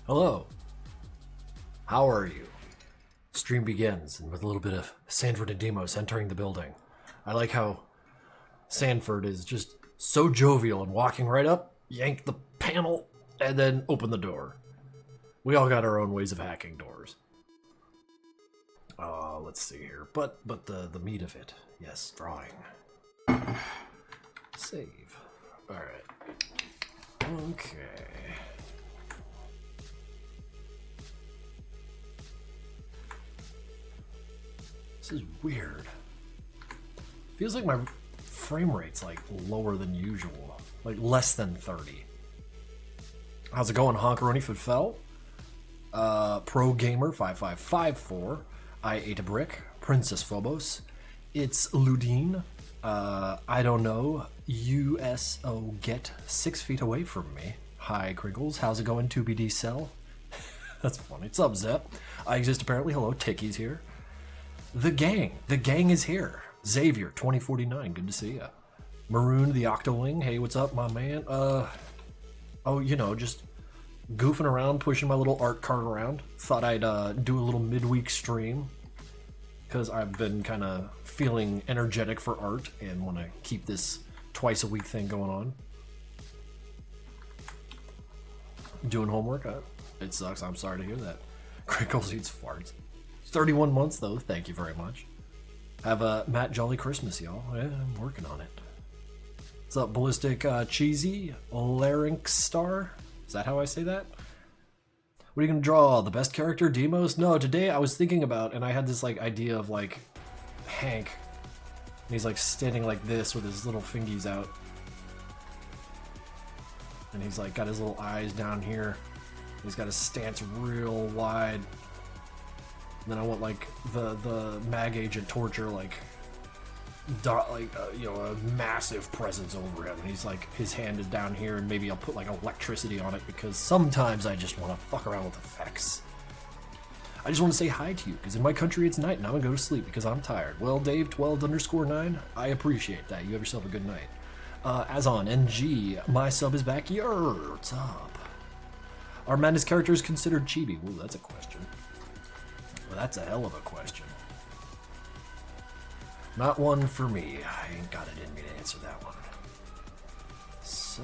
Hello. How are you? Stream begins, and with a little bit of Sanford and Demos entering the building. I like how Sanford is just so jovial and walking right up, yank the panel, and then open the door. We all got our own ways of hacking doors. Let's see here. But the meat of it. Yes, drawing. Save. Alright. Okay. This is weird. Feels like my frame rate's like lower than usual. Like less than 30. How's it going, Honkaroni Foot Fell? Pro Gamer 5554. I Ate a Brick. Princess Phobos. It's Ludine. I don't know. USO Get 6 feet away from me. Hi, Crinkles. How's it going, 2BD Cell? That's funny. What's up, Zep? I exist apparently. Hello, Ticky's here. The gang. The gang is here. Xavier, 2049. Good to see ya. Maroon, the Octowing. Hey, what's up, my man? Oh, you know, just goofing around, pushing my little art cart around. Thought I'd do a little midweek stream because I've been kind of feeling energetic for art and want to keep this twice a week thing going on. Doing homework? It sucks. I'm sorry to hear that. Crinkles eats farts. 31 months though. Thank you very much. Have a Matt Jolly Christmas, y'all. Yeah, I'm working on it. What's up, Ballistic Cheesy Larynx Star? Is that how I say that? What are you gonna draw? The best character, Demos? No, today I was thinking about, and I had this like idea of like Hank, and he's like standing like this with his little fingies out, and he's like got his little eyes down here. He's got his stance real wide. And then I want like the mag agent torture like you know, a massive presence over him, and he's like his hand is down here, and maybe I'll put like electricity on it because sometimes I just want to fuck around with effects. I just want to say hi to you because in my country it's night and I'm gonna go to sleep because I'm tired. Well, Dave 12_9, I appreciate that. You have yourself a good night. As on NG, my sub is back. What's up? Are Madness characters considered chibi? Ooh, that's a question. Well, that's a hell of a question. Not one for me. I ain't got it in me to answer that one. So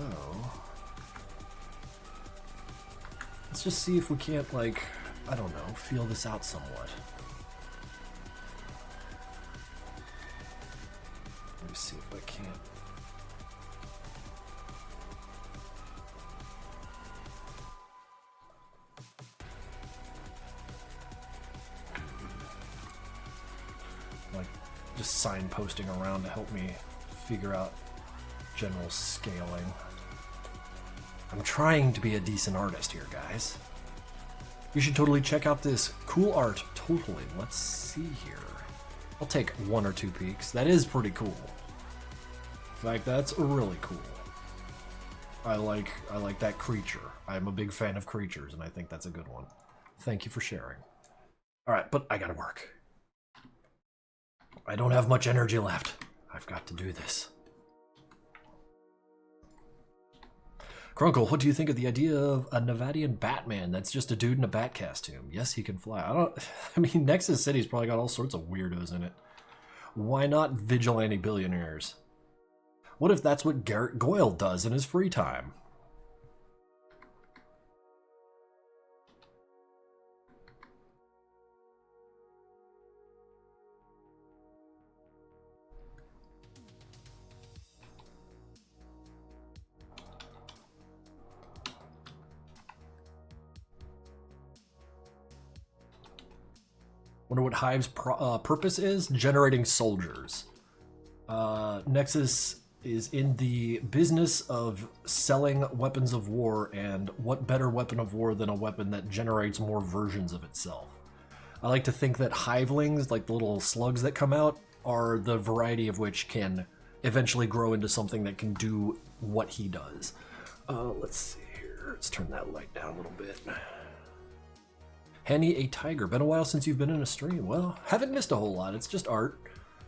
let's just see if we can't, like, I don't know, feel this out somewhat. Let me see if I can't. Just signposting around to help me figure out general scaling. I'm trying to be a decent artist here, guys. You should totally check out this cool art. Totally. Let's see here. I'll take 1 or 2 peeks. That is pretty cool. In fact, that's really cool. I like that creature. I'm a big fan of creatures, and I think that's a good one. Thank you for sharing. All right, but I gotta work. I don't have much energy left. I've got to do this. Crunkle, what do you think of the idea of a Nevadian Batman that's just a dude in a bat costume? Yes, he can fly. I mean, Nexus City's probably got all sorts of weirdos in it. Why not vigilante billionaires? What if that's what Garrett Goyle does in his free time? Wonder what Hive's purpose is? Generating soldiers. Nexus is in the business of selling weapons of war, and what better weapon of war than a weapon that generates more versions of itself? I like to think that hivelings, like the little slugs that come out, are the variety of which can eventually grow into something that can do what he does. Let's see here. Let's turn that light down a little bit. Henny a Tiger. Been a while since you've been in a stream. Well, haven't missed a whole lot. It's just art.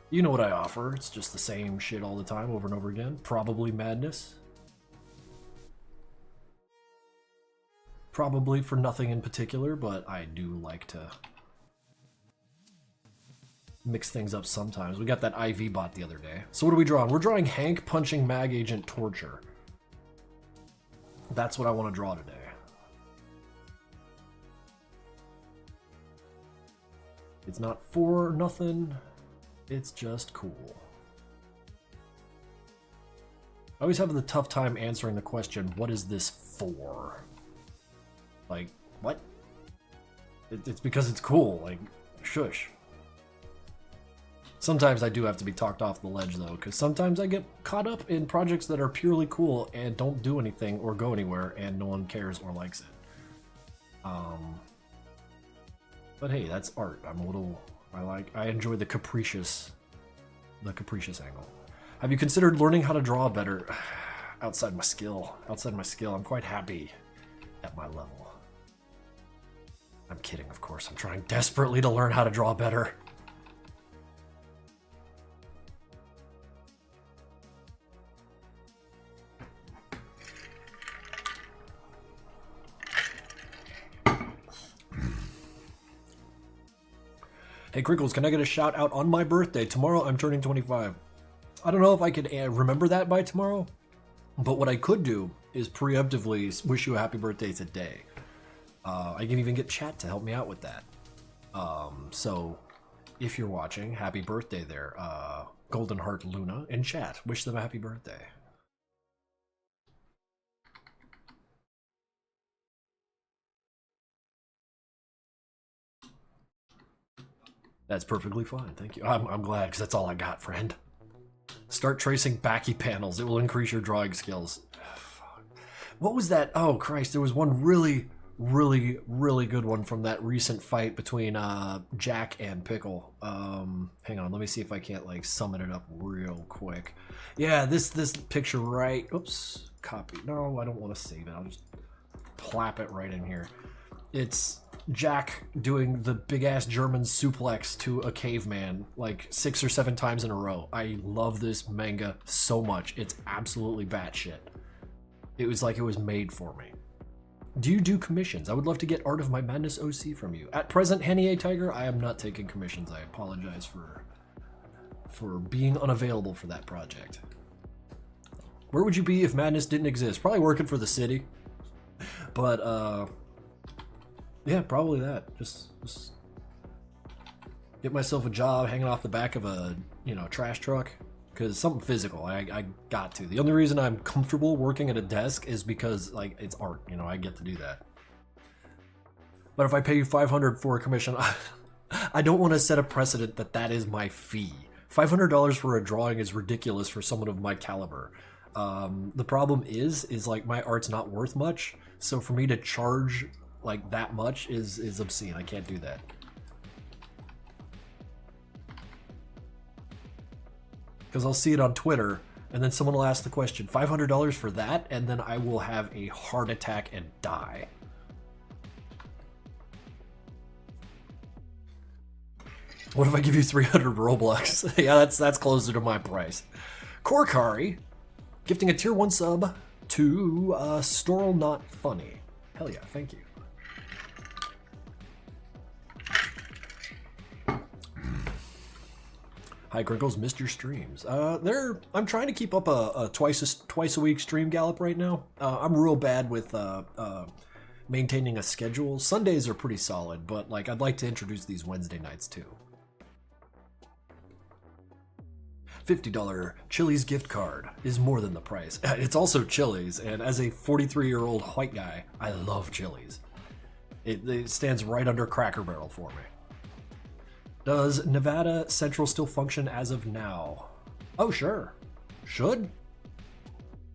You know what I offer. It's just the same shit all the time, over and over again. Probably madness. Probably for nothing in particular, but I do like to mix things up sometimes. We got that IV bot the other day. So what are we drawing? We're drawing Hank punching Mag Agent Torture. That's what I want to draw today. It's not for nothing. It's just cool. I always have the tough time answering the question, what is this for? Like, what? It's because it's cool. Like, shush. Sometimes I do have to be talked off the ledge, though, because sometimes I get caught up in projects that are purely cool and don't do anything or go anywhere, and no one cares or likes it. But hey, that's art. I enjoy the capricious angle. Have you considered learning how to draw better? Outside my skill, I'm quite happy at my level. I'm kidding, of course. I'm trying desperately to learn how to draw better. Hey Crinkles, can I get a shout out on my birthday? Tomorrow I'm turning 25. I don't know if I could remember that by tomorrow, but what I could do is preemptively wish you a happy birthday today. I can even get chat to help me out with that. So if you're watching, happy birthday there. Golden Heart Luna in chat. Wish them a happy birthday. That's perfectly fine, thank you. I'm glad, because that's all I got, friend. Start tracing backy panels. It will increase your drawing skills. What was that? Oh, Christ, there was one really good one from that recent fight between Jack and Pickle. Hang on, let me see if I can't, like, summon it up real quick. Yeah, this picture right... Oops, copy. No, I don't want to save it. I'll just plap it right in here. It's Jack doing the big-ass German suplex to a caveman like 6 or 7 times in a row. I love this manga so much. It's absolutely batshit. It was like it was made for me. Do you do commissions? I would love to get Art of My Madness OC from you. At present, Hen Tiger, I am not taking commissions. I apologize for being unavailable for that project. Where would you be if Madness didn't exist? Probably working for the city. But, yeah, probably that. Just get myself a job hanging off the back of a, trash truck. Because something physical, I got to. The only reason I'm comfortable working at a desk is because, like, it's art, I get to do that. But if I pay you $500 for a commission, I don't want to set a precedent that is my fee. $500 for a drawing is ridiculous for someone of my caliber. The problem is like, my art's not worth much, so for me to charge, like, that much is obscene. I can't do that. Because I'll see it on Twitter, and then someone will ask the question, $500 for that? And then I will have a heart attack and die. What if I give you 300 Robux? Yeah, that's closer to my price. Korkari, gifting a tier 1 sub to Storl Not Funny. Hell yeah, thank you. Hi Crinkles, missed your streams. I'm trying to keep up a twice a week stream gallop right now. I'm real bad with maintaining a schedule. Sundays are pretty solid, but like I'd like to introduce these Wednesday nights too. $50 Chili's gift card is more than the price. It's also Chili's, and as a 43-year-old white guy, I love Chili's. It stands right under Cracker Barrel for me. Does Nevada Central still function as of now? Oh, sure. Should.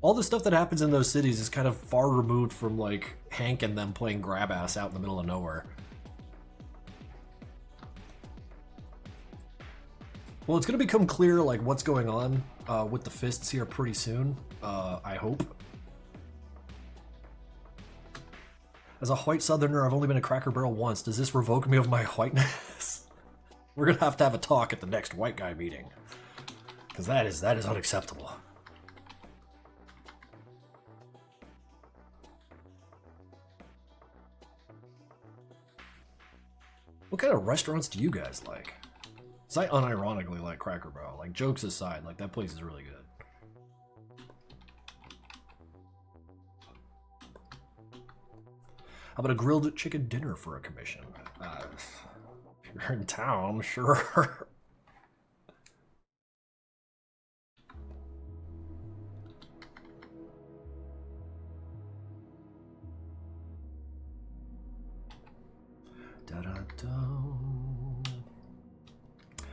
All the stuff that happens in those cities is kind of far removed from, like, Hank and them playing grab ass out in the middle of nowhere. Well, it's going to become clear, like, what's going on with the fists here pretty soon, I hope. As a white southerner, I've only been a Cracker Barrel once. Does this revoke me of my whiteness? We're gonna have a talk at the next white guy meeting, because that is unacceptable. What kind of restaurants do you guys like? Cause I unironically like Cracker Barrel. Like, jokes aside, like, that place is really good. How about a grilled chicken dinner for a commission? If you're in town, sure.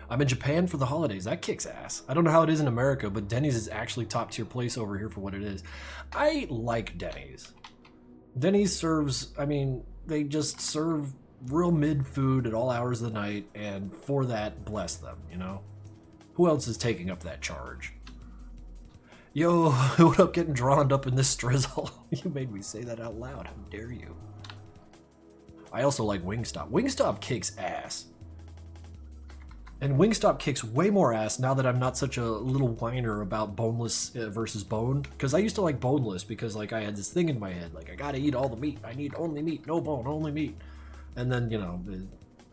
I'm in Japan for the holidays. That kicks ass. I don't know how it is in America, but Denny's is actually top tier place over here for what it is. I like Denny's. Denny's serves, I mean, they just serve real mid food at all hours of the night, and for that, bless them, you know? Who else is taking up that charge? Yo, what up getting drawn up in this strizzle? You made me say that out loud. How dare you? I also like Wingstop. Wingstop kicks ass. And Wingstop kicks way more ass now that I'm not such a little whiner about boneless versus boned. Because I used to like boneless because like I had this thing in my head, like I gotta eat all the meat. I need only meat, no bone, only meat. And then, you know,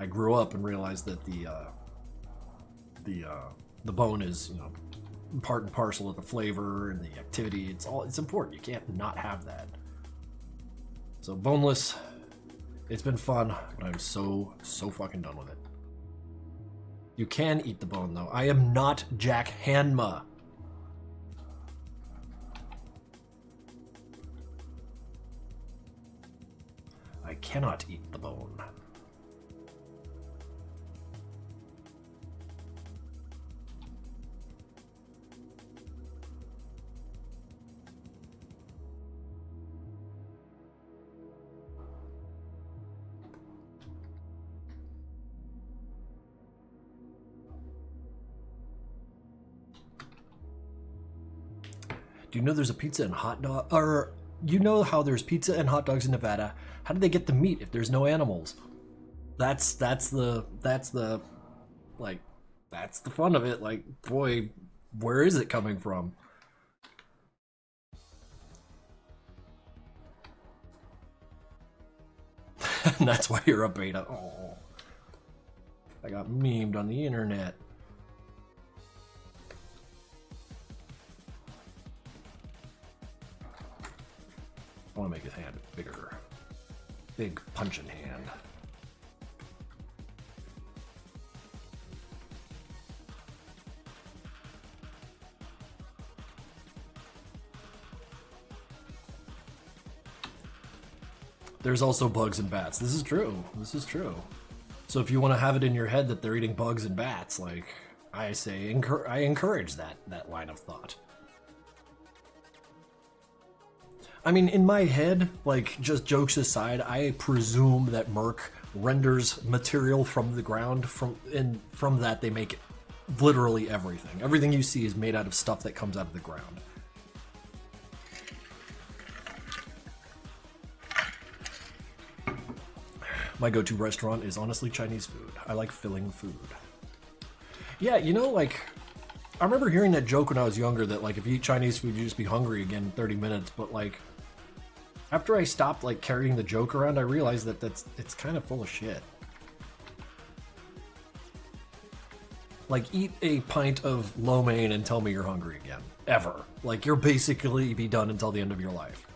I grew up and realized that the bone is, you know, part and parcel of the flavor and the activity. It's important. You can't not have that. So boneless, it's been fun, but I'm so fucking done with it. You can eat the bone, though. I am not Jack Hanma. I cannot eat the bone. Do you know there's a pizza and hot dog? Or you know how there's pizza and hot dogs in Nevada? How do they get the meat if there's no animals? That's the fun of it. Like, boy, where is it coming from? And that's why you're a beta. Oh, I got memed on the internet. I want to make his hand bigger. Big punching hand. There's also bugs and bats. This is true. This is true. So if you want to have it in your head that they're eating bugs and bats, like I say, I encourage that line of thought. I mean, in my head, like, just jokes aside, I presume that Merc renders material from the ground, from that they make literally everything. Everything you see is made out of stuff that comes out of the ground. My go-to restaurant is honestly Chinese food. I like filling food. Yeah, you know, like, I remember hearing that joke when I was younger that, like, if you eat Chinese food, you just be hungry again in 30 minutes, but, like, after I stopped, like, carrying the joke around, I realized that it's kind of full of shit. Like, eat a pint of Lowman and tell me you're hungry again. Ever. Like, you'll basically be done until the end of your life.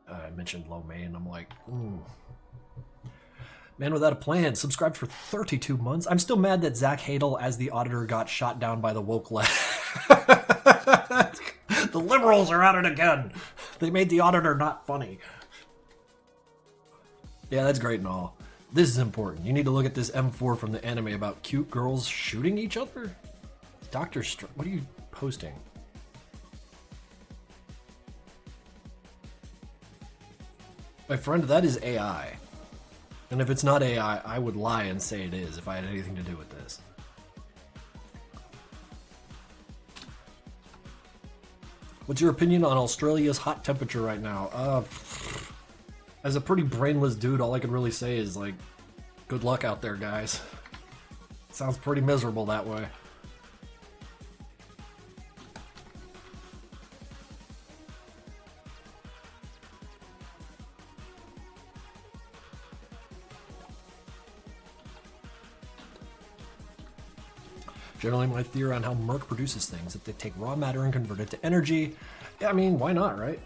I mentioned Lowman, I'm like, ooh. Man Without a Plan, subscribed for 32 months. I'm still mad that Zach Hadel as the auditor got shot down by the woke left. The liberals are at it again. They made the auditor not funny. Yeah, that's great and all. This is important. You need to look at this M4 from the anime about cute girls shooting each other? Dr. what are you posting? My friend, that is AI. And if it's not AI, I would lie and say it is if I had anything to do with this. What's your opinion on Australia's hot temperature right now? As a pretty brainless dude, all I can really say is, like, good luck out there, guys. Sounds pretty miserable that way. Generally, my theory on how Merc produces things, if they take raw matter and convert it to energy, yeah, I mean, why not, right?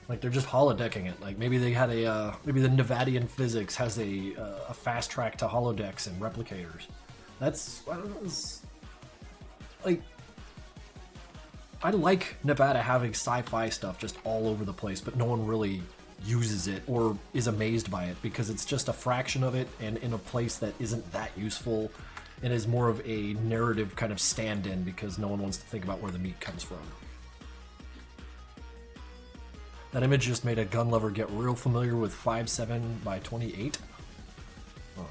Like, they're just holodecking it. Like, maybe they had a, maybe the Nevadian physics has a fast track to holodecks and replicators. That's, like, I like Nevada having sci-fi stuff just all over the place, but no one really uses it or is amazed by it because it's just a fraction of it and in a place that isn't that useful and is more of a narrative kind of stand-in because no one wants to think about where the meat comes from. That image just made a gun lover get real familiar with 5.7 by 28. Oh.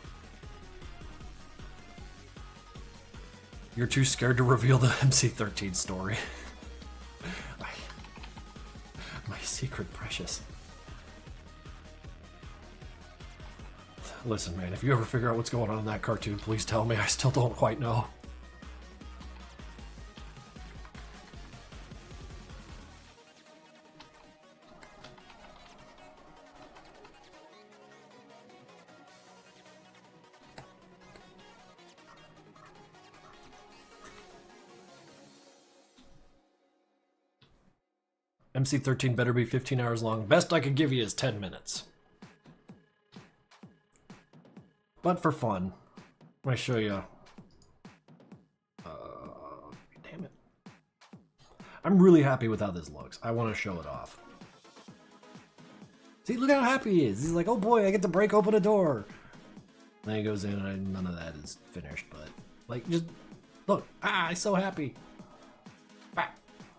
You're too scared to reveal the MC-13 story. My secret precious. Listen, man, if you ever figure out what's going on in that cartoon, please tell me. I still don't quite know. MC-13 better be 15 hours long. Best I could give you is 10 minutes. But for fun, I'm gonna show you. Damn it. I'm really happy with how this looks. I want to show it off. See, look how happy he is. He's like, oh boy, I get to break open a door. Then he goes in and none of that is finished, but like, just look. Ah, I'm so happy. Ah.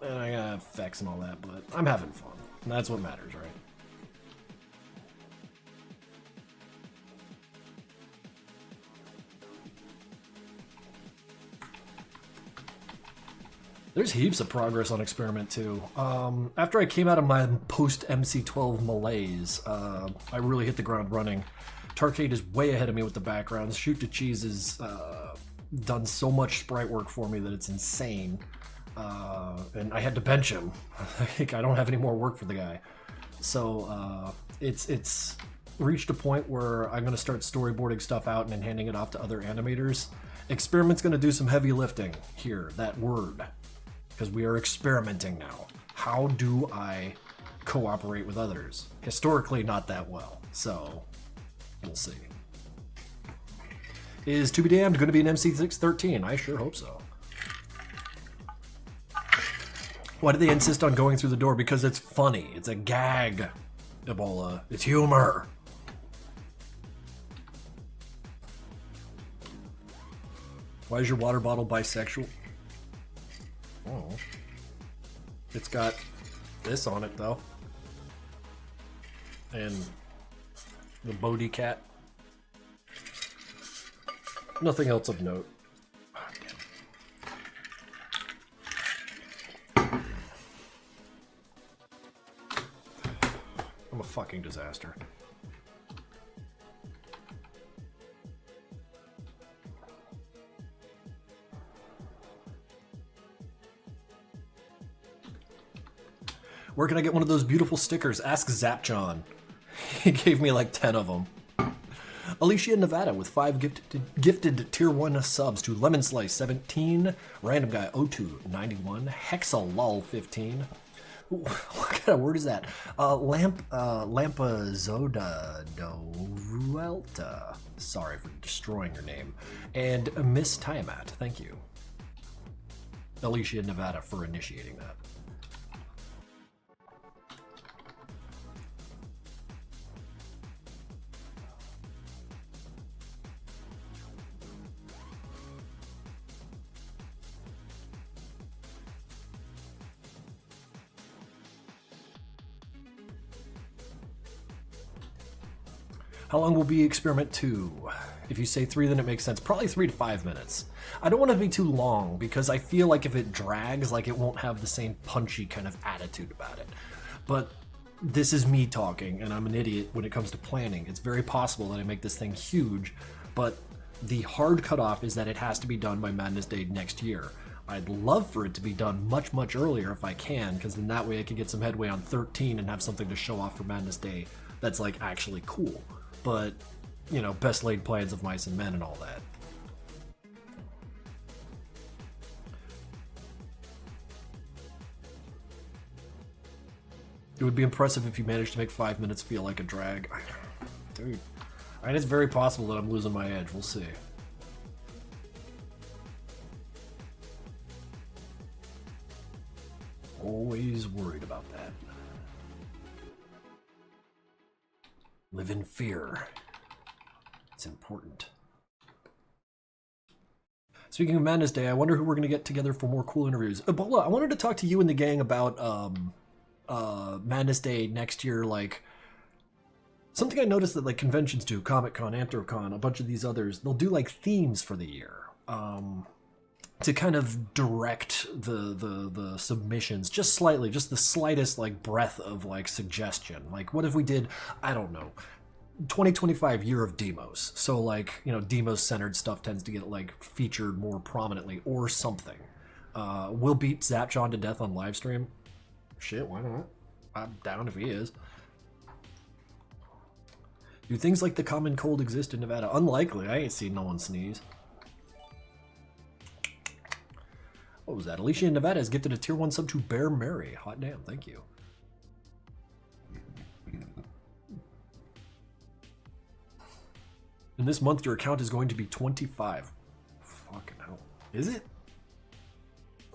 And I got effects and all that, but I'm having fun. And that's what matters, right? There's heaps of progress on Experiment 2. After I came out of my post-MC12 malaise, I really hit the ground running. Tarkade is way ahead of me with the backgrounds. Shoot to Cheese has done so much sprite work for me that it's insane. And I had to bench him. Like, I don't have any more work for the guy. So it's reached a point where I'm going to start storyboarding stuff out and then handing it off to other animators. Experiment's going to do some heavy lifting here, that word. Because we are experimenting now. How do I cooperate with others? Historically, not that well. So, we'll see. Is To Be Damned going to be an MC613? I sure hope so. Why do they insist on going through the door? Because it's funny. It's a gag, Ebola. It's humor. Why is your water bottle bisexual? Oh. It's got this on it, though. And the Bodhi cat. Nothing else of note. I'm a fucking disaster. Where can I get one of those beautiful stickers? Ask Zapjon. He gave me like 10 of them. Alicia Nevada with 5 gifted tier 1 subs to Lemon Slice 17, Random Guy 0291, Hexalol 15. Ooh, what kind of word is that? Lampazoda Ruelta. Sorry for destroying your name. And Miss Tiamat, thank you. Alicia Nevada for initiating that. How long will be Experiment 2? If you say 3, then it makes sense. Probably 3 to 5 minutes. I don't want it to be too long because I feel like if it drags, like it won't have the same punchy kind of attitude about it. But this is me talking, and I'm an idiot when it comes to planning. It's very possible that I make this thing huge, but the hard cutoff is that it has to be done by Madness Day next year. I'd love for it to be done much, much earlier if I can, because then that way I can get some headway on 13 and have something to show off for Madness Day that's like actually cool. But, you know, best laid plans of mice and men and all that. It would be impressive if you managed to make 5 minutes feel like a drag. Dude. And it's very possible that I'm losing my edge. We'll see. Always worried about that. Live in fear. It's important. Speaking of Madness Day, I wonder who we're going to get together for more cool interviews. Ebola, I wanted to talk to you and the gang about Madness Day next year. Like, something I noticed that like conventions do, Comic-Con, Anthrocon, a bunch of these others, they'll do like themes for the year. To kind of direct the submissions just slightly, just the slightest like breath of like suggestion. Like, what if we did, I don't know, 2025 year of demos? So like, you know, demos centered stuff tends to get like featured more prominently or something. We'll beat Zapjohn to death on live stream. Shit, why not? I'm down if he is. Do things like the common cold exist in Nevada? Unlikely. I ain't seen no one sneeze. What was that? Alicia in Nevada has gifted a tier 1 sub to Bear Mary. Hot damn, thank you. In this month, your account is going to be 25. Fucking hell. Is it?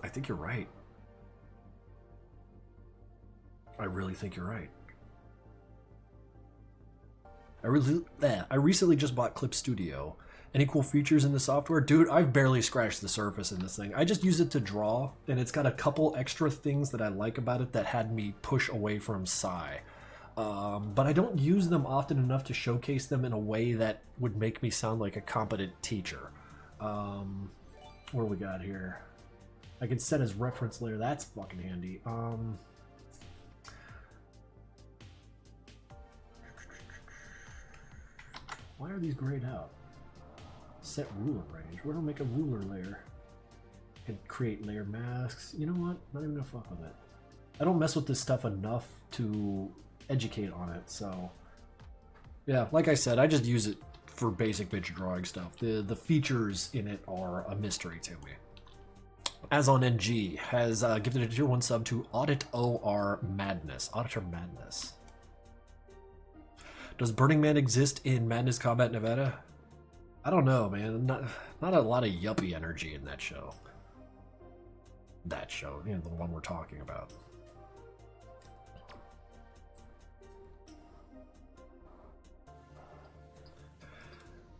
I think you're right. I really think you're right. I recently just bought Clip Studio. Any cool features in the software? Dude, I've barely scratched the surface in this thing. I just use it to draw, and it's got a couple extra things that I like about it that had me push away from Psy. But I don't use them often enough to showcase them in a way that would make me sound like a competent teacher. What do we got here? I can set as reference layer. That's fucking handy. Why are these grayed out? Set ruler range. Where do I make a ruler layer? Can create layer masks. You know what? Not even gonna fuck with it. I don't mess with this stuff enough to educate on it, so yeah, like I said, I just use it for basic bitch drawing stuff. The features in it are a mystery to me. As on NG has gifted a tier 1 sub to Audit OR Madness. Auditor Madness. Does Burning Man exist in Madness Combat Nevada? I don't know, man. Not a lot of yuppie energy in that show. That show, you know, the one we're talking about.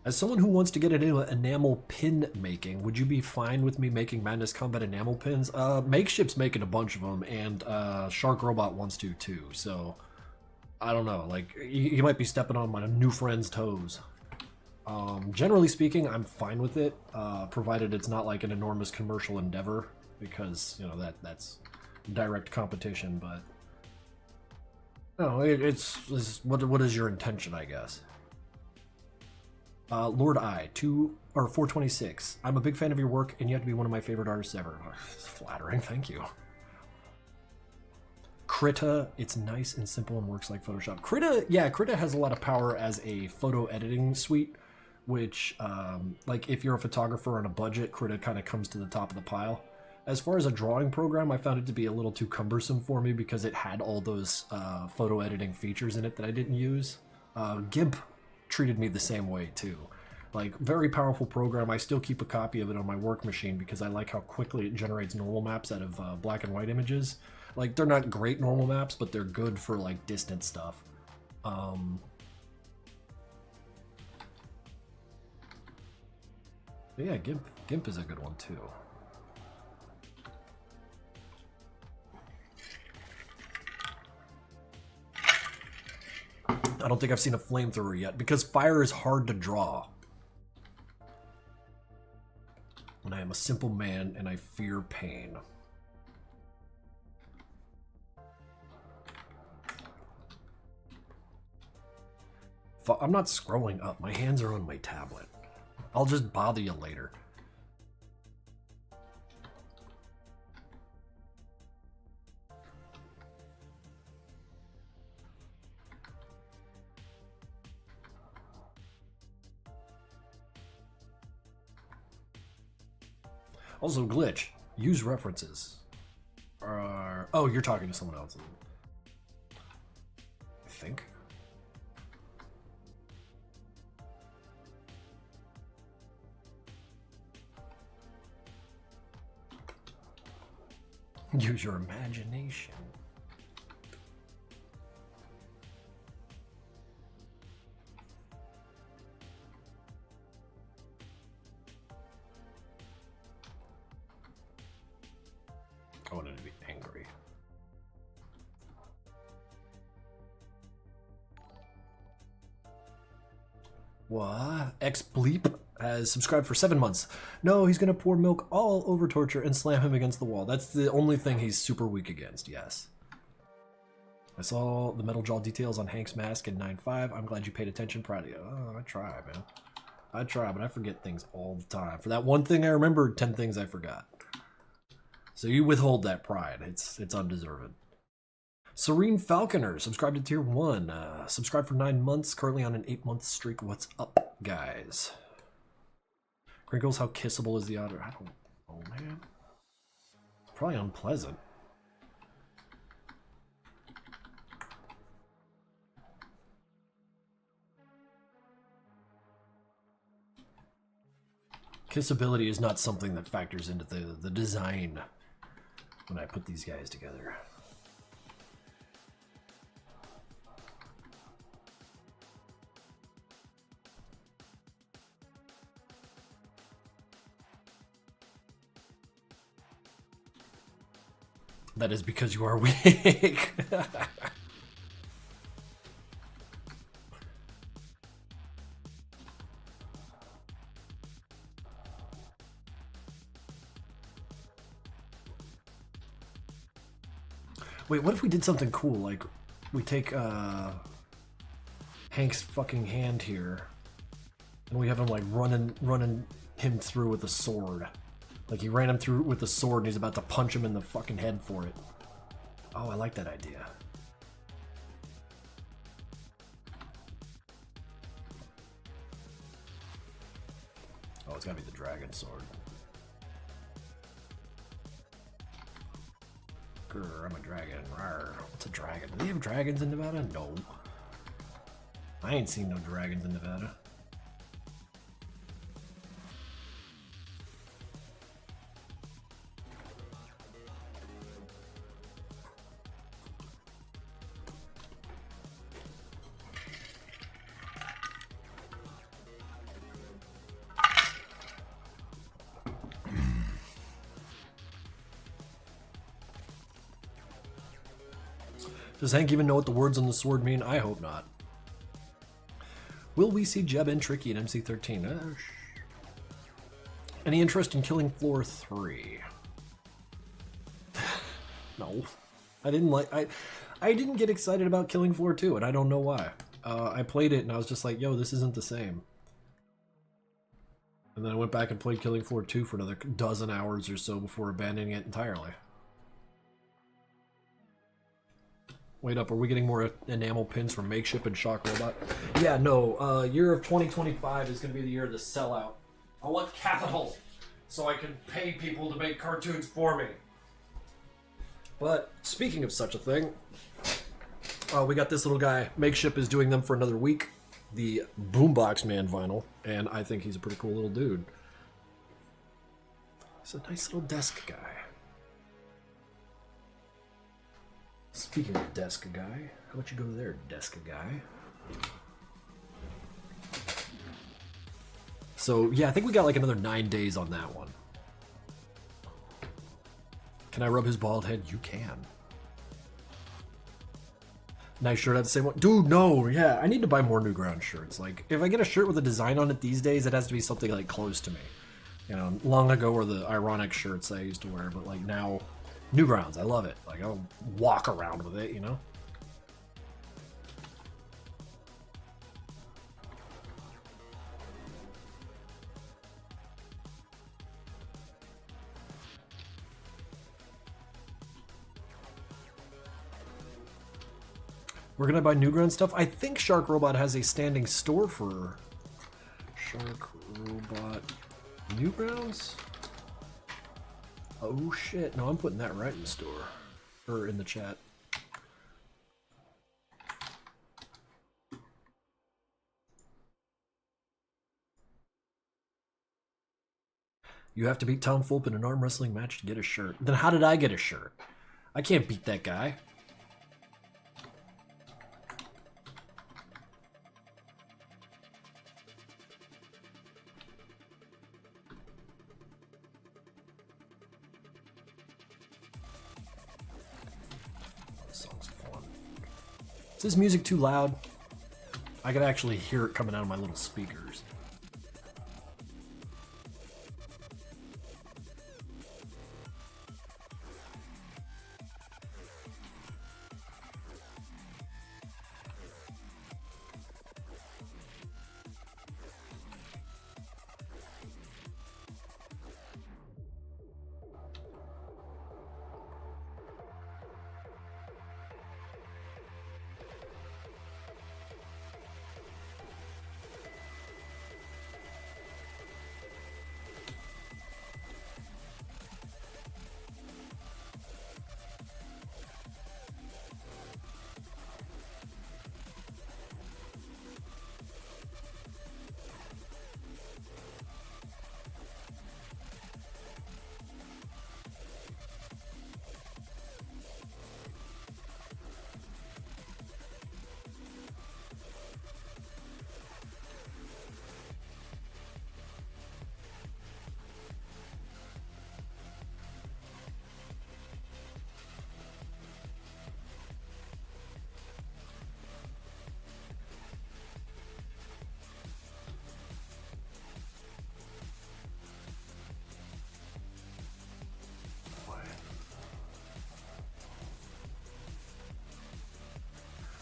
As someone who wants to get into enamel pin making, would you be fine with me making Madness Combat enamel pins? Makeship's making a bunch of them, and Shark Robot wants to too, so I don't know. Like, you might be stepping on my new friend's toes. Generally speaking, I'm fine with it, provided it's not like an enormous commercial endeavor, because, you know, that's direct competition, but no, it's what is your intention, I guess. Lord I, 426. I'm a big fan of your work, and you have to be one of my favorite artists ever. It's flattering, thank you. Krita, it's nice and simple and works like Photoshop. Krita has a lot of power as a photo editing suite, which, like, if you're a photographer on a budget, Krita kind of comes to the top of the pile. As far as a drawing program, I found it to be a little too cumbersome for me because it had all those photo editing features in it that I didn't use. GIMP treated me the same way too. Like, very powerful program. I still keep a copy of it on my work machine because I like how quickly it generates normal maps out of black and white images. Like, they're not great normal maps, but they're good for like distant stuff. Yeah, GIMP is a good one too. I don't think I've seen a flamethrower yet because fire is hard to draw. And I am a simple man and I fear pain. I'm not scrolling up. My hands are on my tablet. I'll just bother you later. Also, glitch. Use references. Oh, you're talking to someone else. think. Use your imagination. I wanted to be angry. What? X Bleep has subscribed for 7 months. No, he's gonna pour milk all over Torture and slam him against the wall. That's the only thing he's super weak against, yes. I saw the metal jaw details on Hank's mask in 9.5. I'm glad you paid attention. Proud of you. Oh, I try, man. I try, but I forget things all the time. For that one thing I remembered, 10 things I forgot. So you withhold that pride. It's undeserved. Serene Falconer, subscribed to tier 1. Subscribed for 9 months, currently on an 8-month streak. What's up, guys? Crinkles, how kissable is the auditor? I don't know, man. Probably unpleasant. Kissability is not something that factors into the design when I put these guys together. That is because you are weak. Wait, what if we did something cool? Like, we take Hank's fucking hand here, and we have him like running him through with a sword. Like he ran him through with a sword and he's about to punch him in the fucking head for it. Oh, I like that idea. Oh, it's gotta be the dragon sword. Grr, I'm a dragon. Rawr. What's a dragon? Do they have dragons in Nevada? No. I ain't seen no dragons in Nevada. Does Hank even know what the words on the sword mean? I hope not. Will we see Jeb and Tricky at MC13? Any interest in Killing Floor 3? No. I didn't get excited about Killing Floor 2, and I don't know why. I played it and I was just like, yo, this isn't the same. And then I went back and played Killing Floor 2 for another dozen hours or so before abandoning it entirely. Wait up, are we getting more enamel pins from Makeship and Shock Robot? Yeah, no, year of 2025 is going to be the year of the sellout. I want capital so I can pay people to make cartoons for me. But speaking of such a thing, we got this little guy. Makeship is doing them for another week. The Boombox Man vinyl, and I think he's a pretty cool little dude. He's a nice little desk guy. Speaking of desk guy, how about you go there, desk guy? So, yeah, I think we got like another 9 days on that one. Can I rub his bald head? You can. Nice shirt, I have the same one. Dude, no, yeah, I need to buy more Newgrounds shirts. Like, if I get a shirt with a design on it these days, it has to be something like close to me. You know, long ago were the ironic shirts I used to wear, but like now, Newgrounds, I love it. Like, I'll walk around with it, you know? We're gonna buy Newgrounds stuff. I think Shark Robot has a standing store for Shark Robot Newgrounds. Oh shit! No, I'm putting that right in the store or in the chat. You have to beat Tom Fulp in an arm wrestling match to get a shirt. Then how did I get a shirt? I can't beat that guy. This song's fun. Is this music too loud? I could actually hear it coming out of my little speakers.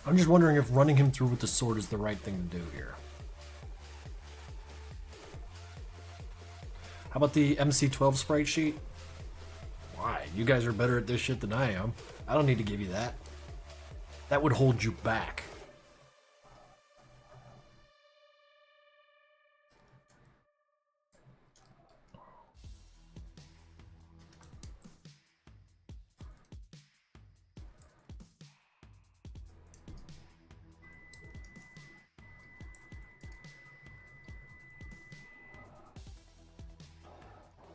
I'm just wondering if running him through with the sword is the right thing to do here. How about the MC12 sprite sheet? Why? You guys are better at this shit than I am. I don't need to give you that. That would hold you back.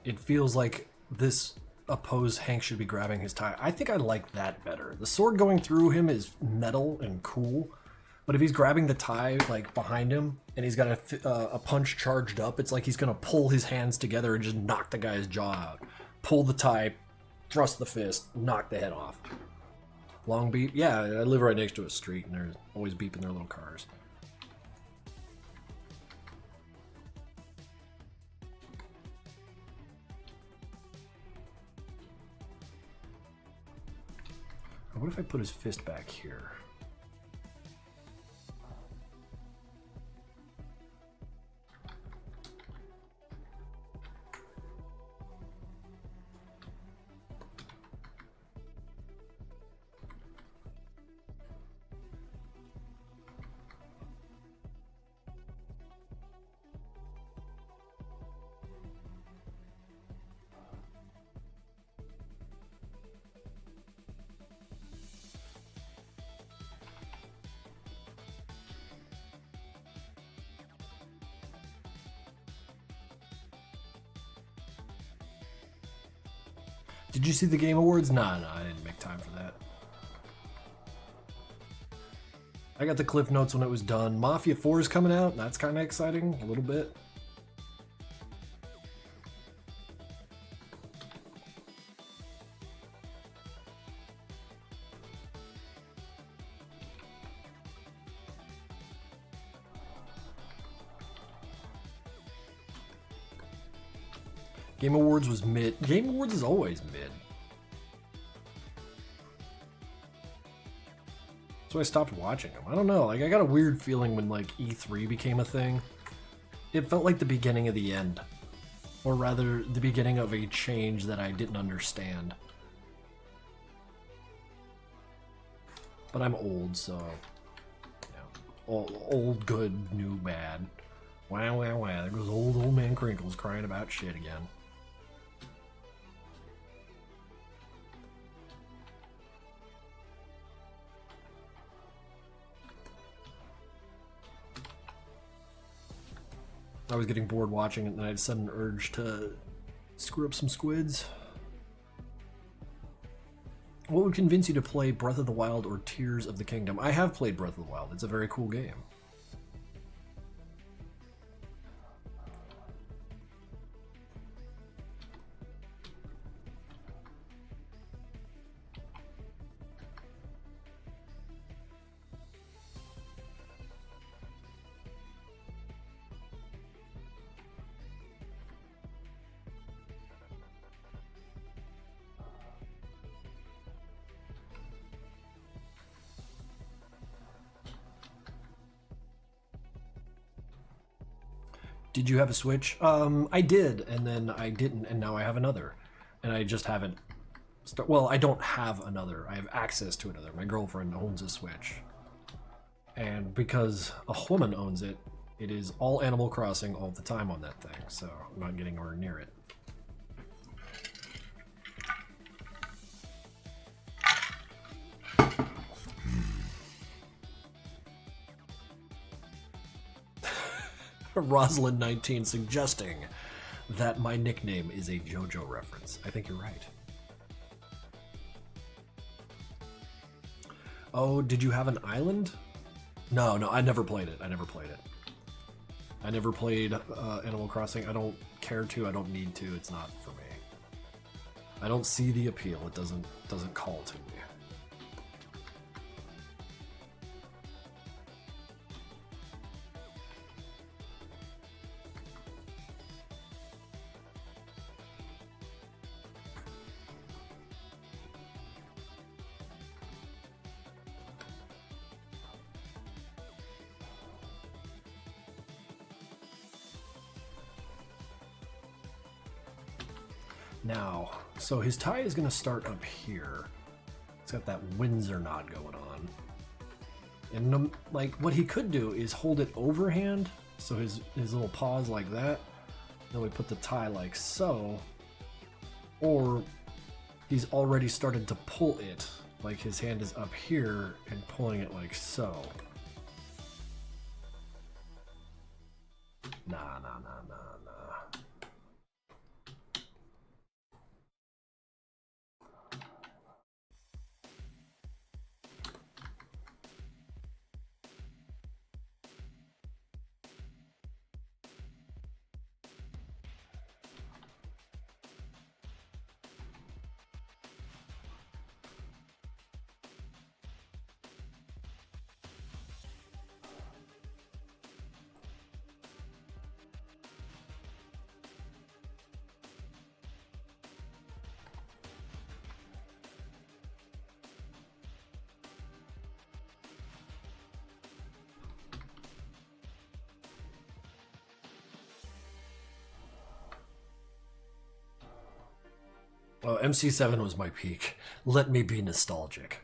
It feels like this opposed Hank should be grabbing his tie. I think I like that better. The sword going through him is metal and cool, but if he's grabbing the tie like behind him and he's got a punch charged up, it's like he's gonna pull his hands together and just knock the guy's jaw out. Pull the tie, thrust the fist, knock the head off. Long beep? Yeah, I live right next to a street and they're always beeping their little cars. What if I put his fist back here? Did you see the Game Awards? Nah, I didn't make time for that. I got the Cliff Notes when it was done. Mafia 4 is coming out. That's kind of exciting, a little bit. Game Awards was mid. Game Awards is always mid. So I stopped watching them. I don't know, like I got a weird feeling when like E3 became a thing. It felt like the beginning of the end. Or rather, the beginning of a change that I didn't understand. But I'm old, so... You know, old good, new bad. Wow, wow, wow. There goes old man Crinkles crying about shit again. I was getting bored watching it, and I had a sudden urge to Screw up some squids. What would convince you to play Breath of the Wild or Tears of the Kingdom? I have played Breath of the Wild. It's a very cool game. Did you have a Switch? I did, and then I didn't, and now I have another. And I just haven't... Well, I don't have another. I have access to another. My girlfriend owns a Switch. And because a woman owns it, it is all Animal Crossing all the time on that thing, so I'm not getting anywhere near it. Rosalind19 suggesting that my nickname is a JoJo reference. I think you're right. Oh, did you have an island? No, I never played it. I never played Animal Crossing. I don't care to. I don't need to. It's not for me. I don't see the appeal. It doesn't call to me. Now, so his tie is going to start up here. It's got that Windsor knot going on. And like what he could do is hold it overhand, so his little paws like that. Then we put the tie like so. Or he's already started to pull it, like his hand is up here and pulling it like so. Nah. Oh, MC7 was my peak. Let me be nostalgic.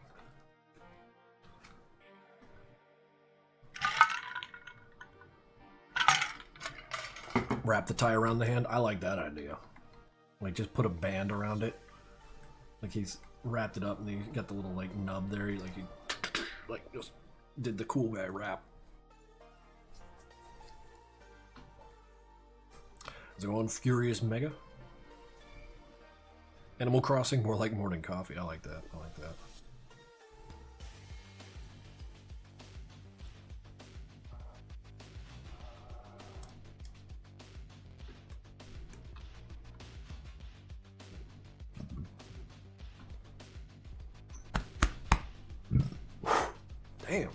Wrap the tie around the hand. I like that idea. Like, just put a band around it. Like, he's wrapped it up and he got the little, like, nub there. He, like, just did the cool guy wrap. Is it going Furious Mega? Animal Crossing, more like morning coffee. I like that. I like that. Damn.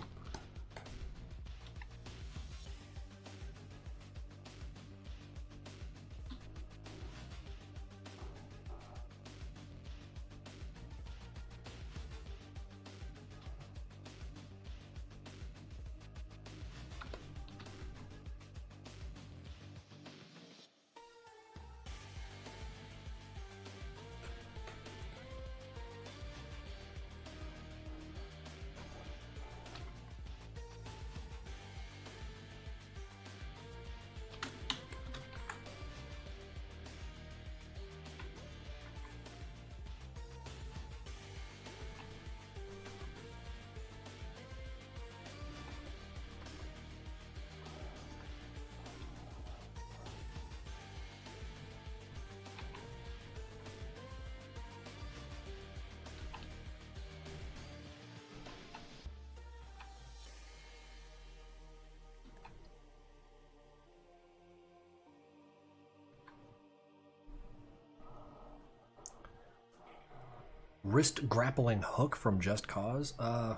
Wrist grappling hook from Just Cause? I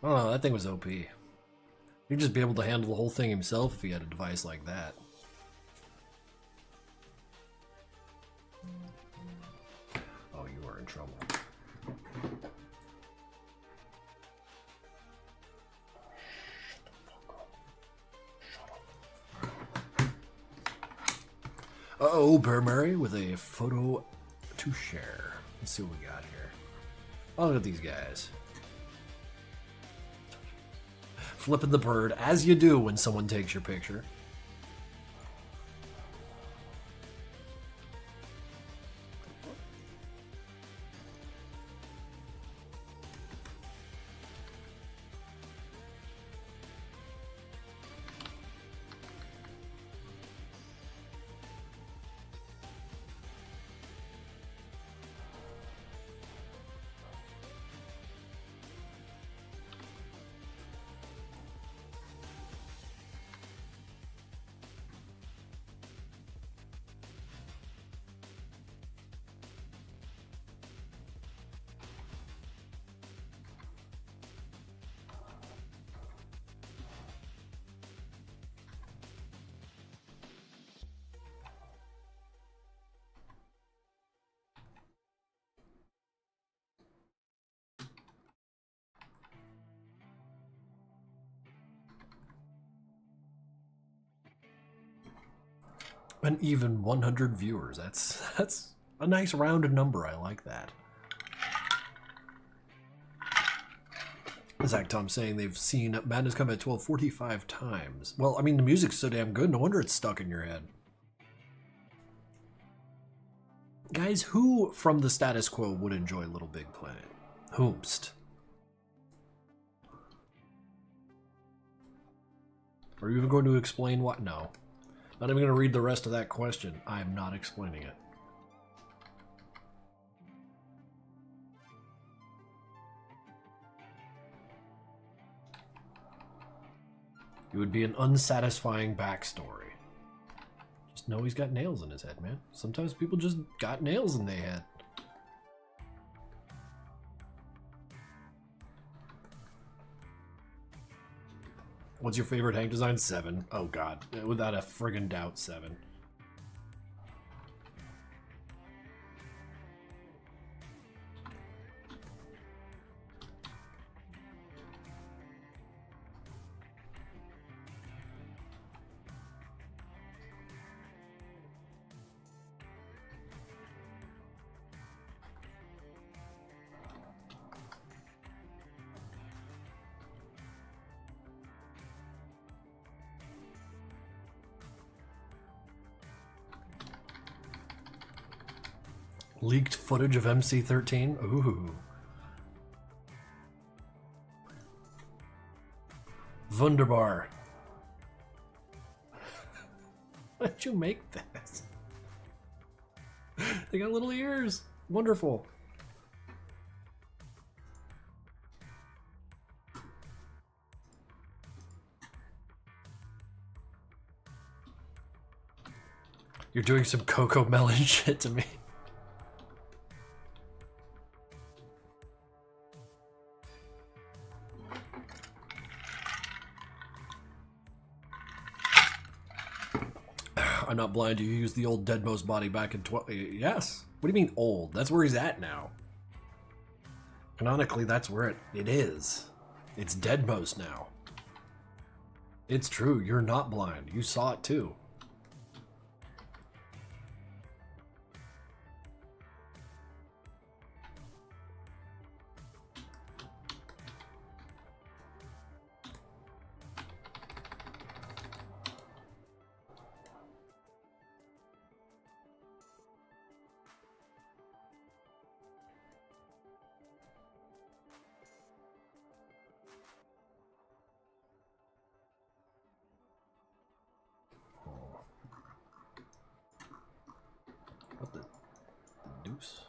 don't know, that thing was OP. He'd just be able to handle the whole thing himself if he had a device like that. Oh, you are in trouble. Uh-oh, Bear Mary with a photo to share. Let's see what we got here. Oh, look at these guys. Flipping the bird, as you do when someone takes your picture. An even 100 viewers. That's a nice rounded number. I like that. Zach Tom saying they've seen Madness Combat 12 45 times. Well, I mean, the music's so damn good. No wonder it's stuck in your head. Guys, who from the status quo would enjoy Little Big Planet? Whomst? Are you even going to explain what? No. Not even going to read the rest of that question. I am not explaining it. It would be an unsatisfying backstory. Just know he's got nails in his head, man. Sometimes people just got nails in their head. What's your favorite Hank design? 7. Oh god, without a friggin' doubt, 7. Leaked footage of MC-13? Ooh. Wunderbar. Why'd you make this? They got little ears. Wonderful. You're doing some Coco Melon shit to me. I'm not blind. You used the old Deadmo's body back in Yes. What do you mean old? That's where he's at now. Canonically, that's where it is. It's Deadmo's now. It's true. You're not blind. You saw it too. What the deuce?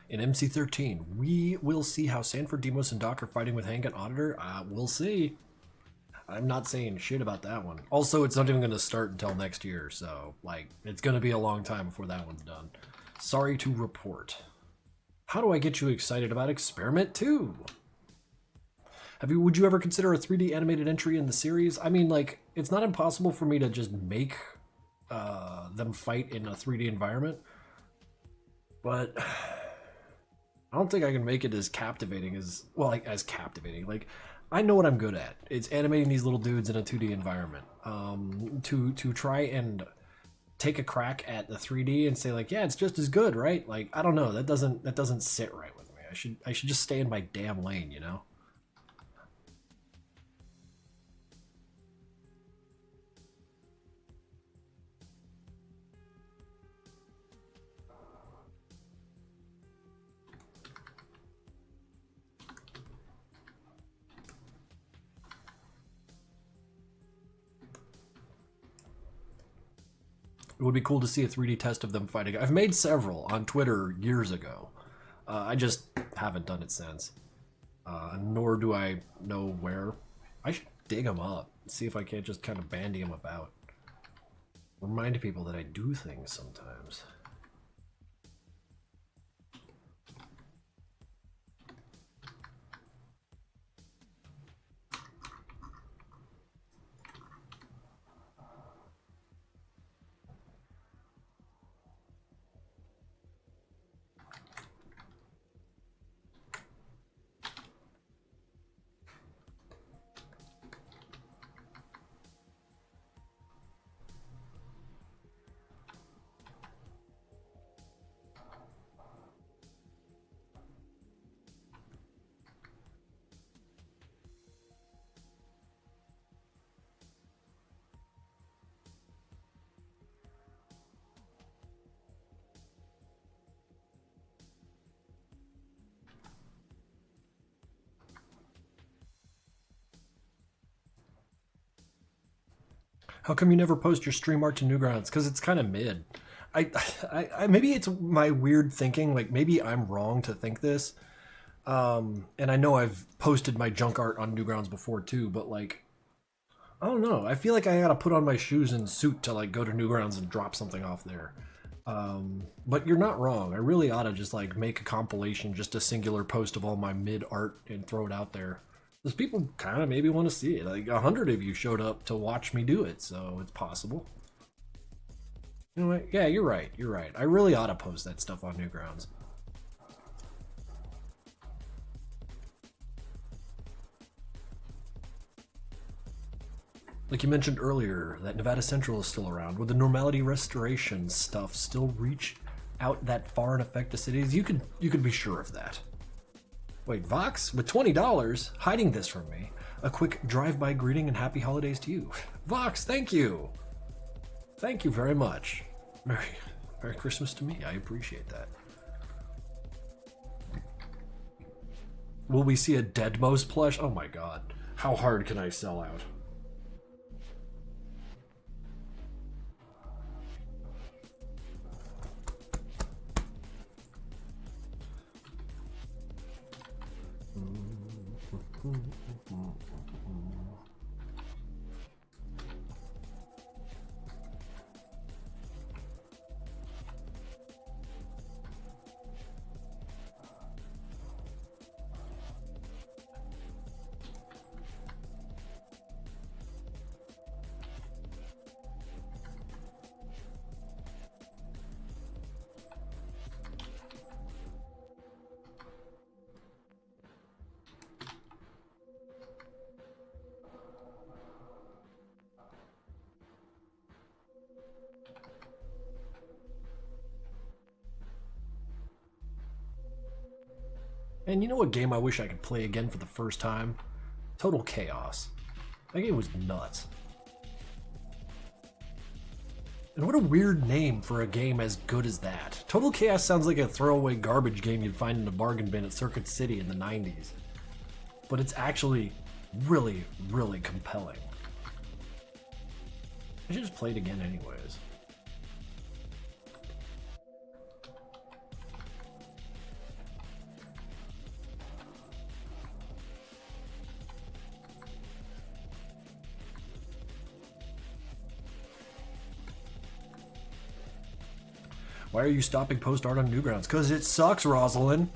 In MC13, we will see how Sanford, Demos, and Doc are fighting with Hen Auditor. We'll see. I'm not saying shit about that one. Also, it's not even going to start until next year, so, like, it's going to be a long time before that one's done. Sorry to report. How do I get you excited about Experiment 2? Would you ever consider a 3D animated entry in the series? I mean, like, it's not impossible for me to just make them fight in a 3D environment, but I don't think I can make it as captivating as, well, like, as captivating. Like, I know what I'm good at. It's animating these little dudes in a 2D environment. To try and take a crack at the 3D and say, like, yeah, it's just as good, right? Like, I don't know. That doesn't sit right with me. I should just stay in my damn lane, you know? It would be cool to see a 3D test of them fighting. I've made several on Twitter years ago. I just haven't done it since. Nor do I know where. I should dig them up. See if I can't just kind of bandy them about. Remind people that I do things sometimes. How come you never post your stream art to Newgrounds? Because it's kind of mid. I maybe it's my weird thinking. Like, maybe I'm wrong to think this. And I know I've posted my junk art on Newgrounds before too, but like, I don't know. I feel like I gotta put on my shoes and suit to like go to Newgrounds and drop something off there. But you're not wrong. I really ought to just like make a compilation, just a singular post of all my mid art and throw it out there. Because people kind of maybe want to see it. Like 100 of you showed up to watch me do it, so it's possible. You know what? Yeah, you're right. You're right. I really ought to post that stuff on Newgrounds. Like you mentioned earlier, that Nevada Central is still around. Would the normality restoration stuff still reach out that far and affect the cities? You could be sure of that. Wait, Vox, with $20, hiding this from me. A quick drive-by greeting and happy holidays to you. Vox, thank you. Thank you very much. Merry Christmas to me. I appreciate that. Will we see a Deadmos plush? Oh my god. How hard can I sell out? And you know what game I wish I could play again for the first time? Total Chaos. That game was nuts. And what a weird name for a game as good as that. Total Chaos sounds like a throwaway garbage game you'd find in a bargain bin at Circuit City in the 90s. But it's actually really, really compelling. I should just play it again anyways. Why are you stopping post art on Newgrounds? Because it sucks, Rosalind.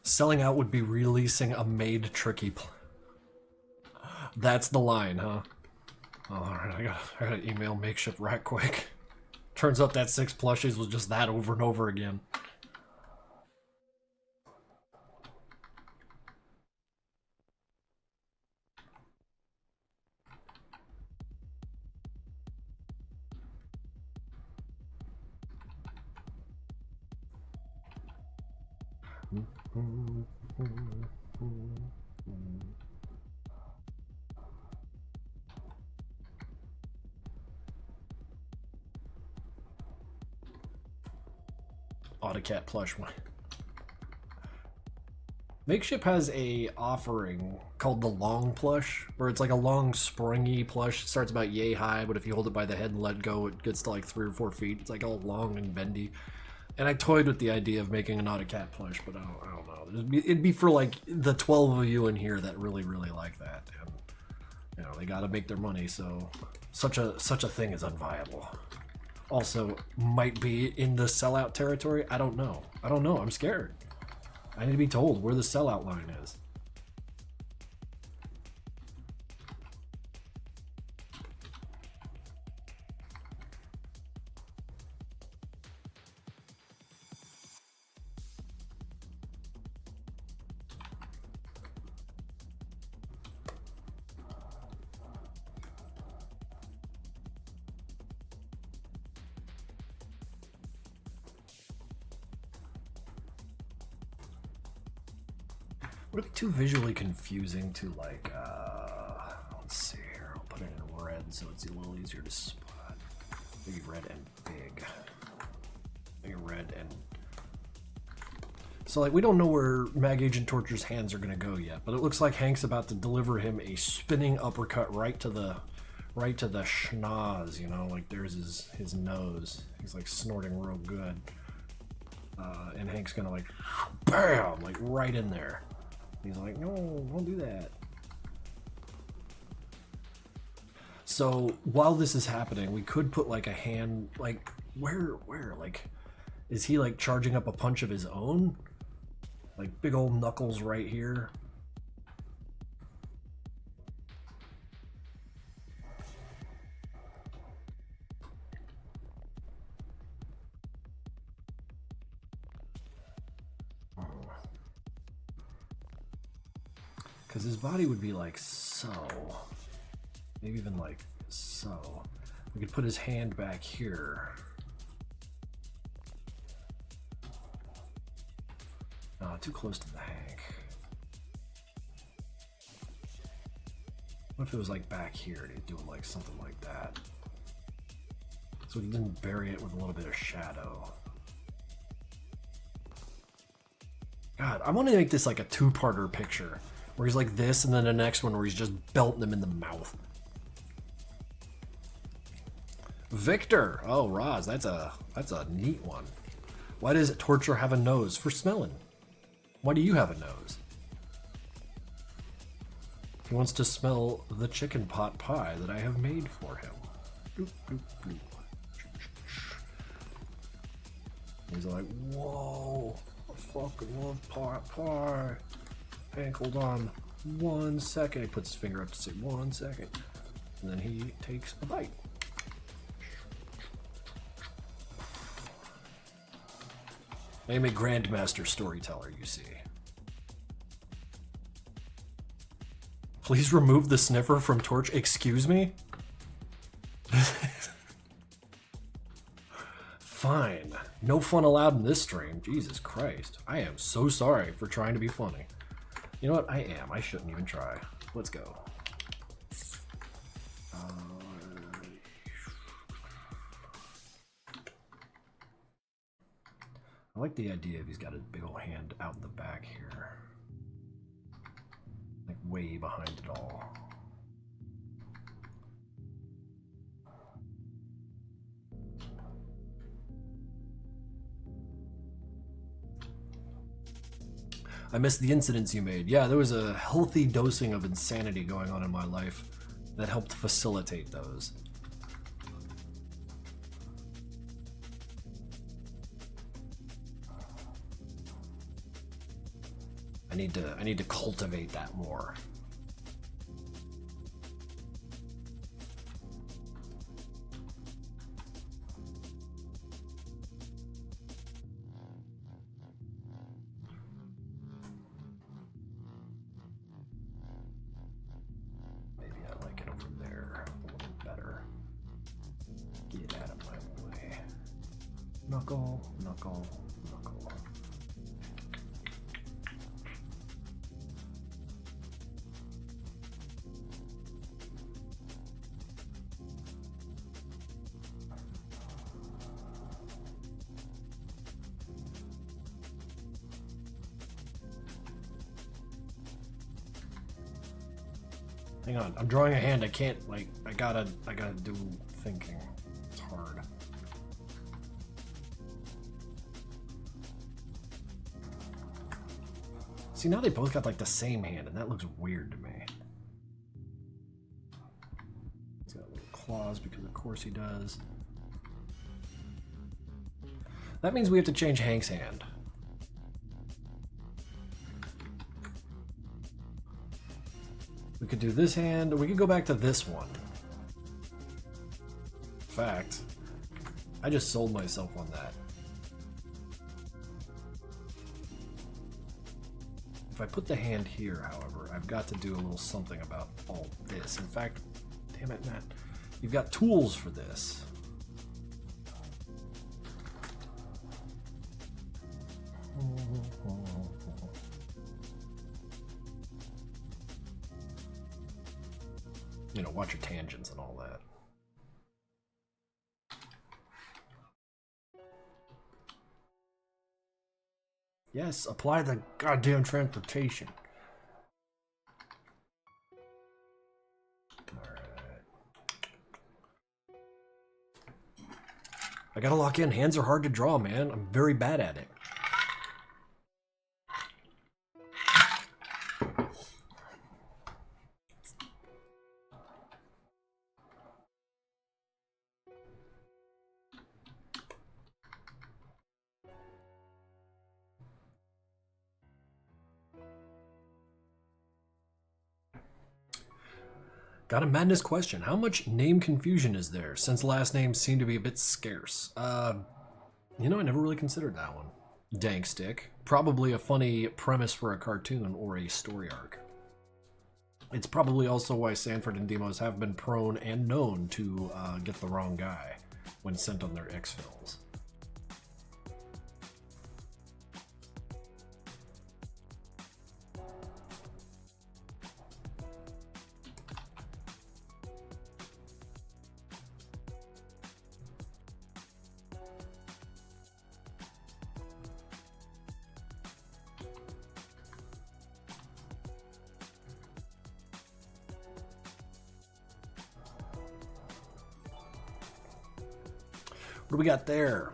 Selling out would be releasing a made tricky. That's the line, huh? Oh, alright, I gotta email makeshift right quick. Turns out that 6 plushies was just that over and over again. Autocat plush one. Makeshift has a offering called the Long Plush, where it's like a long, springy plush. It starts about yay high, but if you hold it by the head and let go, it gets to like 3 or 4 feet. It's like all long and bendy. And I toyed with the idea of making an Autocat plush, but I don't know. It'd be for like the 12 of you in here that really, really like that. And, you know, they got to make their money, so such a thing is unviable. Also, might be in the sellout territory. I don't know. I'm scared. I need to be told where the sellout line is. Would it be too visually confusing to like, let's see here, I'll put it in red so it's a little easier to spot. Maybe red and big. Maybe red and... So like, we don't know where Mag Agent Torture's hands are gonna go yet, but it looks like Hank's about to deliver him a spinning uppercut right to the schnoz, you know, like there's his nose. He's like snorting real good. And Hank's gonna like, bam, like right in there. He's like, no, don't do that. So while this is happening, we could put like a hand, like where, like, is he like charging up a punch of his own? Like big old knuckles right here. Because his body would be like so. Maybe even like so. We could put his hand back here. Too close to the Hank. What if it was like back here and he'd do like something like that? So he didn't bury it with a little bit of shadow. God, I want to make this like a two-parter picture. Where he's like this, and then the next one where he's just belting him in the mouth. Victor! Oh, Roz, that's a neat one. Why does Torture have a nose? For smelling. Why do you have a nose? He wants to smell the chicken pot pie that I have made for him. Boop, boop, boop. He's like, whoa, I fucking love pot pie. Hank, hold on 1 second. He puts his finger up to say 1 second. And then he takes a bite. I am a grandmaster storyteller, you see. Please remove the sniffer from Torch. Excuse me? Fine. No fun allowed in this stream. Jesus Christ. I am so sorry for trying to be funny. You know what? I am. I shouldn't even try. Let's go. I like the idea of he's got a big old hand out in the back here. Like way behind it all. I missed the incidents you made. Yeah, there was a healthy dosing of insanity going on in my life that helped facilitate those. I need to cultivate that more. Maybe I like it over there a little better. Get out of my way. Knuckle, knuckle, knuckle. Hang on, I'm drawing a hand. I can't, like, I gotta do thinking. It's hard. See, now they both got like the same hand, and that looks weird to me. He's got little claws because of course he does. That means we have to change Hank's hand. We could do this hand, or we could go back to this one. In fact, I just sold myself on that. If I put the hand here, however, I've got to do a little something about all this. In fact, damn it, Matt, you've got tools for this. You know, watch your tangents and all that. Yes, apply the goddamn transportation. Alright. I gotta lock in. Hands are hard to draw, man. I'm very bad at it. Got a madness question. How much name confusion is there, since last names seem to be a bit scarce? You know, I never really considered that one. Dank stick. Probably a funny premise for a cartoon or a story arc. It's probably also why Sanford and Demos have been prone and known to get the wrong guy when sent on their X-Fills. What do we got there?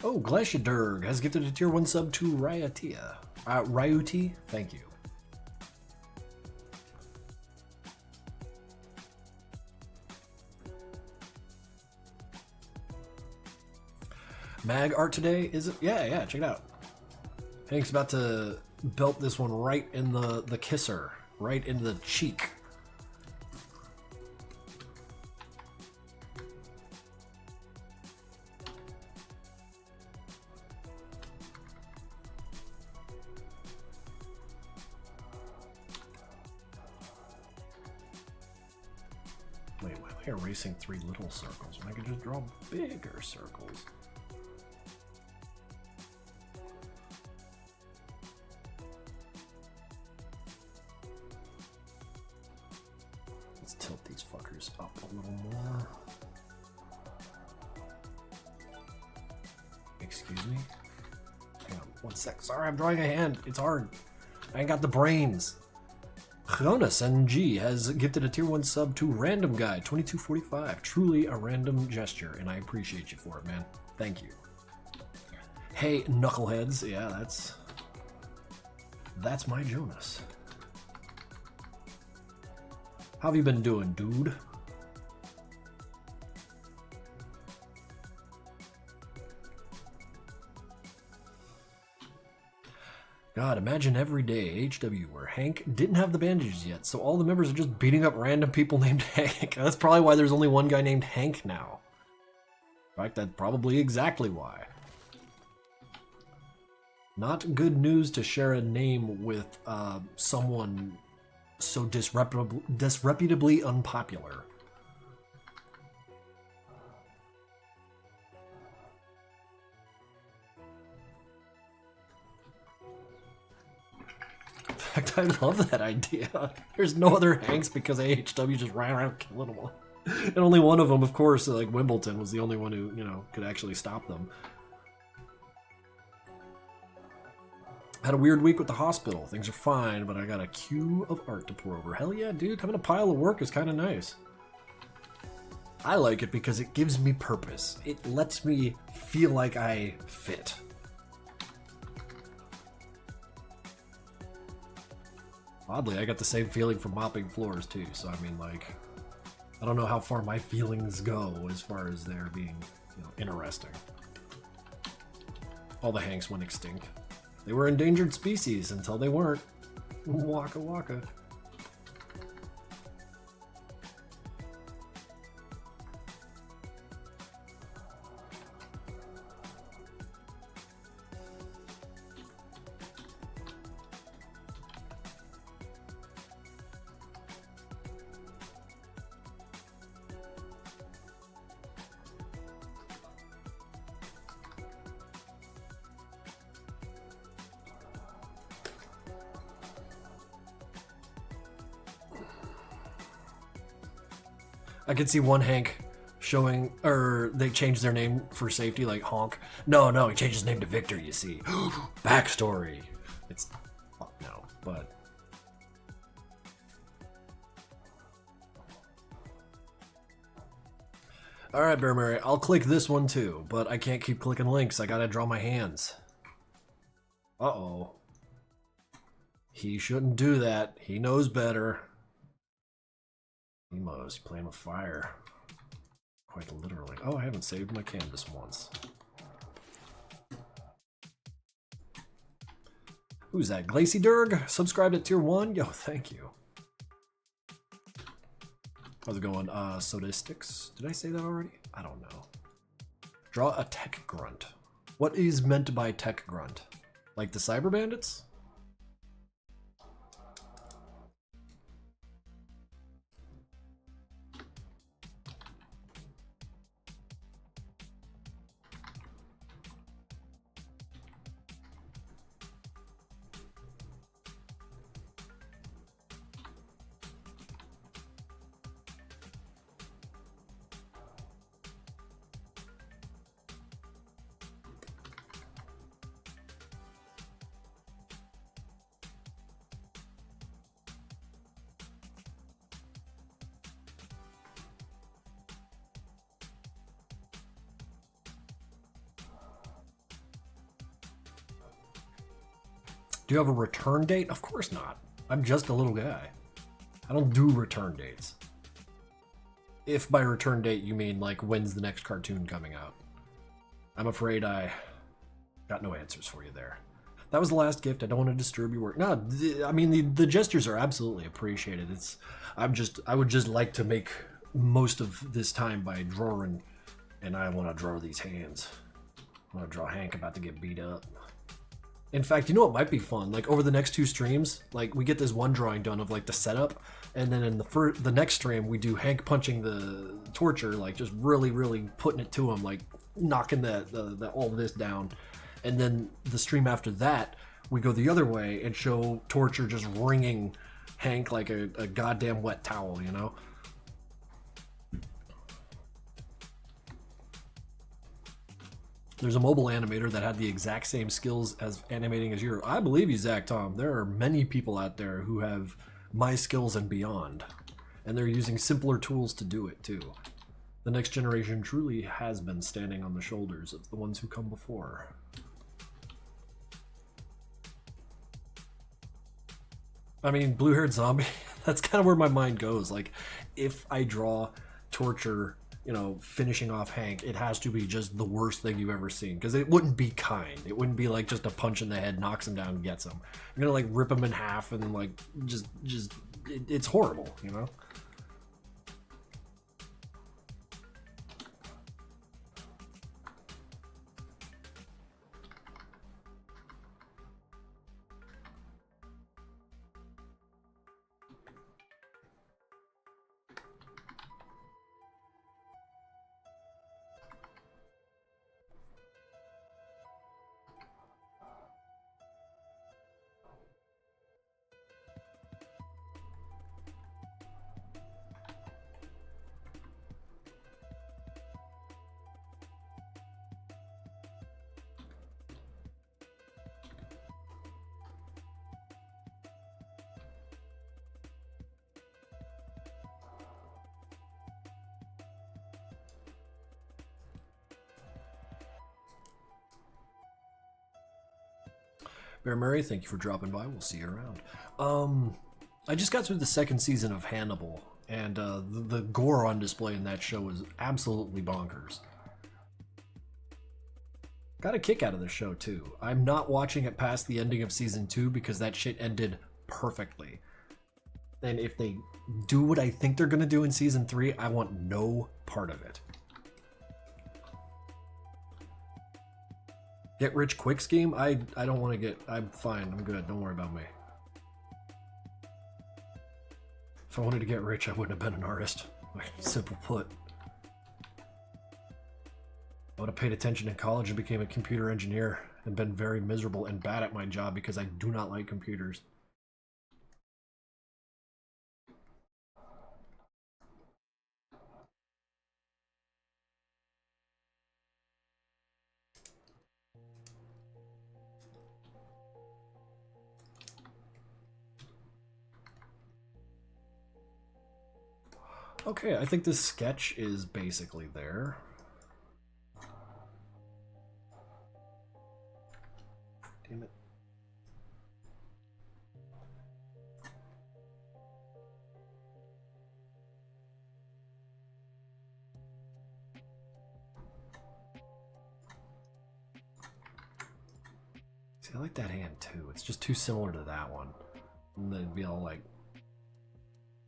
Oh, Glashadurg has gifted a tier 1 sub to Ryatia. Ryuti, thank you. Mag art today, is it? Yeah, check it out. Hank's about to belt this one right in the kisser, right in the cheek. Erasing 3 little circles when I could just draw bigger circles. Let's tilt these fuckers up a little more. Excuse me? Hang on 1 sec. Sorry, I'm drawing a hand. It's hard. I ain't got the brains. Jonas NG has gifted a tier 1 sub to Random Guy 2245. Truly a random gesture, and I appreciate you for it, man. Thank you. Hey, knuckleheads. Yeah, that's... That's my Jonas. How have you been doing, dude? God, imagine every day HW where Hank didn't have the bandages yet, so all the members are just beating up random people named Hank. That's probably why there's only one guy named Hank now. In fact, that's probably exactly why. Not good news to share a name with someone so disreputably unpopular. In fact, I love that idea. There's no other Hanks because AHW just ran around killing them all. And only one of them, of course, like Wimbledon, was the only one who, you know, could actually stop them. Had a weird week with the hospital. Things are fine, but I got a queue of art to pour over. Hell yeah, dude. Having a pile of work is kind of nice. I like it because it gives me purpose. It lets me feel like I fit. Oddly, I got the same feeling from mopping floors too, so I mean, like, I don't know how far my feelings go as far as there being, you know, interesting. All the Hanks went extinct. They were endangered species until they weren't. Waka waka. I could see one Hank showing, or they changed their name for safety, like Honk. No, he changed his name to Victor, you see. Backstory. It's, no, but. Alright, Bear Mary, I'll click this one too, but I can't keep clicking links. I gotta draw my hands. Uh-oh. He shouldn't do that. He knows better. Emo's playing with fire. Quite literally. Oh, I haven't saved my canvas once. Who's that? Glacy Durg? Subscribed at tier 1? Yo, thank you. How's it going? Sodistics? Did I say that already? I don't know. Draw a tech grunt. What is meant by tech grunt? Like the cyber bandits? Do you have a return date? Of course not. I'm just a little guy. I don't do return dates. If by return date you mean like when's the next cartoon coming out. I'm afraid I got no answers for you there. That was the last gift. I don't want to disturb your work. No, I mean the gestures are absolutely appreciated. I would just like to make most of this time by drawing, and I want to draw these hands. I want to draw Hank about to get beat up. In fact, you know what might be fun? Like over the next 2 streams, like we get this one drawing done of like the setup, and then in the next stream we do Hank punching the torture, like just really putting it to him, like knocking the all this down, and then the stream after that we go the other way and show torture just wringing Hank like a goddamn wet towel, you know. There's a mobile animator that had the exact same skills as animating as you. I believe you, Zach Tom. There are many people out there who have my skills and beyond, and they're using simpler tools to do it too. The next generation truly has been standing on the shoulders of the ones who come before. I mean, blue-haired zombie, that's kind of where my mind goes. Like, if I draw torture, you know, finishing off Hank, it has to be just the worst thing you've ever seen. Because it wouldn't be kind. It wouldn't be like just a punch in the head, knocks him down, and gets him. I'm gonna, like, rip him in half and, like, it's horrible, you know? Bear Murray, thank you for dropping by. We'll see you around. I just got through the second season of Hannibal, and the gore on display in that show is absolutely bonkers. Got a kick out of the show, too. I'm not watching it past the ending of season 2 because that shit ended perfectly. And if they do what I think they're going to do in season 3, I want no part of it. Get rich quick scheme? I don't want to get... I'm fine. I'm good. Don't worry about me. If I wanted to get rich, I wouldn't have been an artist. Simple put. I would have paid attention in college and became a computer engineer and been very miserable and bad at my job because I do not like computers. Okay, I think this sketch is basically there. Damn it. See, I like that hand too. It's just too similar to that one. And then it'd be all like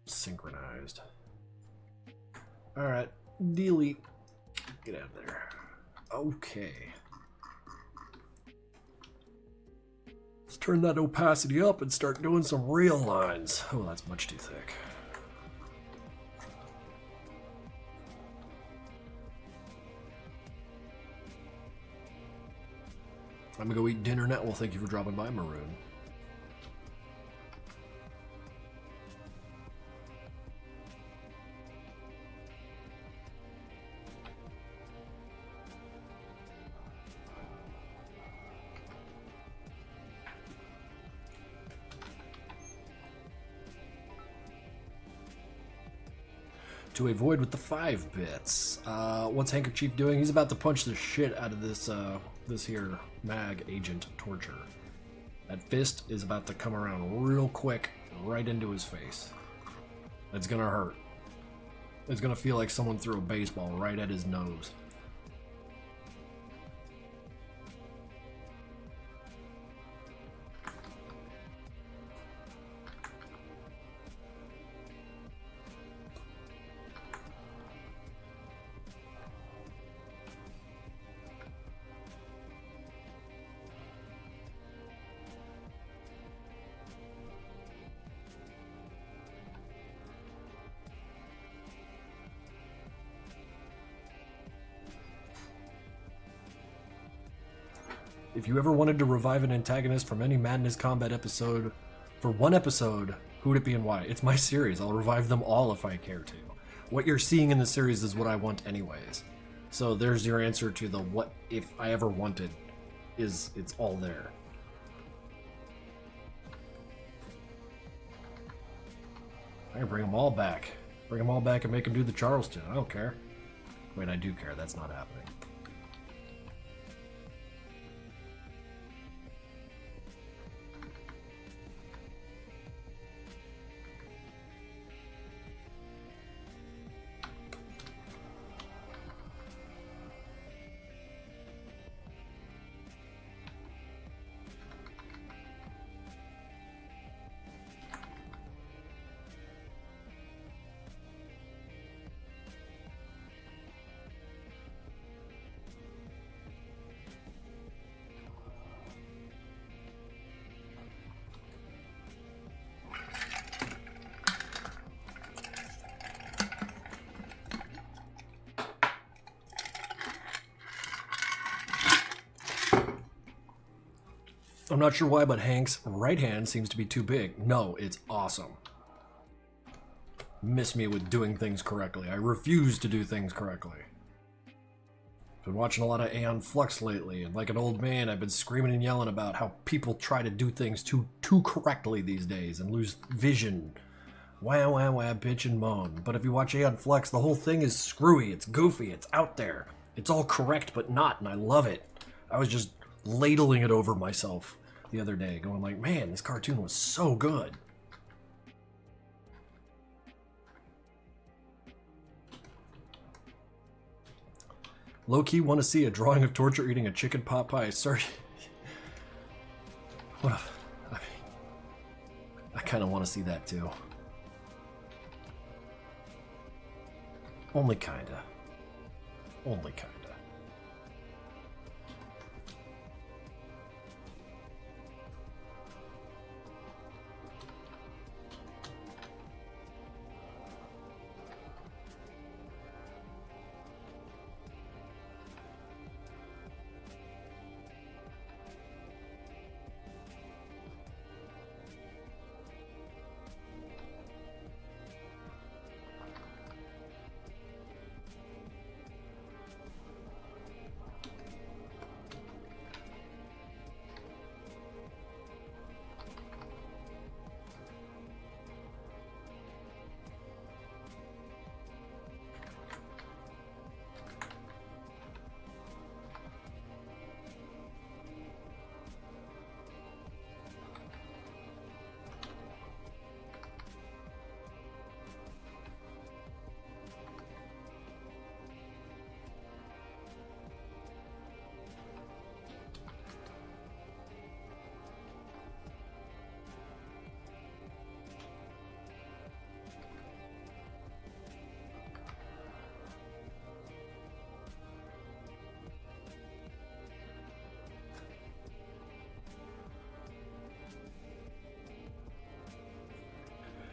synchronized. Alright, delete. Get out of there. Okay. Let's turn that opacity up and start doing some real lines. Oh, that's much too thick. I'm gonna go eat dinner now. Well, thank you for dropping by, Maroon. To avoid with the 5 bits. What's Handkerchief doing? He's about to punch the shit out of this this here mag agent torture. That fist is about to come around real quick, right into his face. It's gonna hurt. It's gonna feel like someone threw a baseball right at his nose. If you ever wanted to revive an antagonist from any Madness Combat episode, for one episode, who would it be and why? It's my series. I'll revive them all if I care to. What you're seeing in the series is what I want anyways. So there's your answer to the what if I ever wanted. It's all there. I can bring them all back. Bring them all back and make them do the Charleston. I don't care. Wait, I do care. That's not happening. I'm not sure why, but Hank's right hand seems to be too big. No, it's awesome. Miss me with doing things correctly. I refuse to do things correctly. Been watching a lot of Aeon Flux lately, and like an old man, I've been screaming and yelling about how people try to do things too correctly these days and lose vision. Wah, wah, wah, bitch and moan. But if you watch Aeon Flux, the whole thing is screwy, it's goofy, it's out there. It's all correct, but not, and I love it. I was just ladling it over myself the other day, going like, man, this cartoon was so good. Low-key want to see a drawing of Torture eating a chicken pot pie. Sorry. What if, I mean, I kind of want to see that too. Only kinda. Only kinda.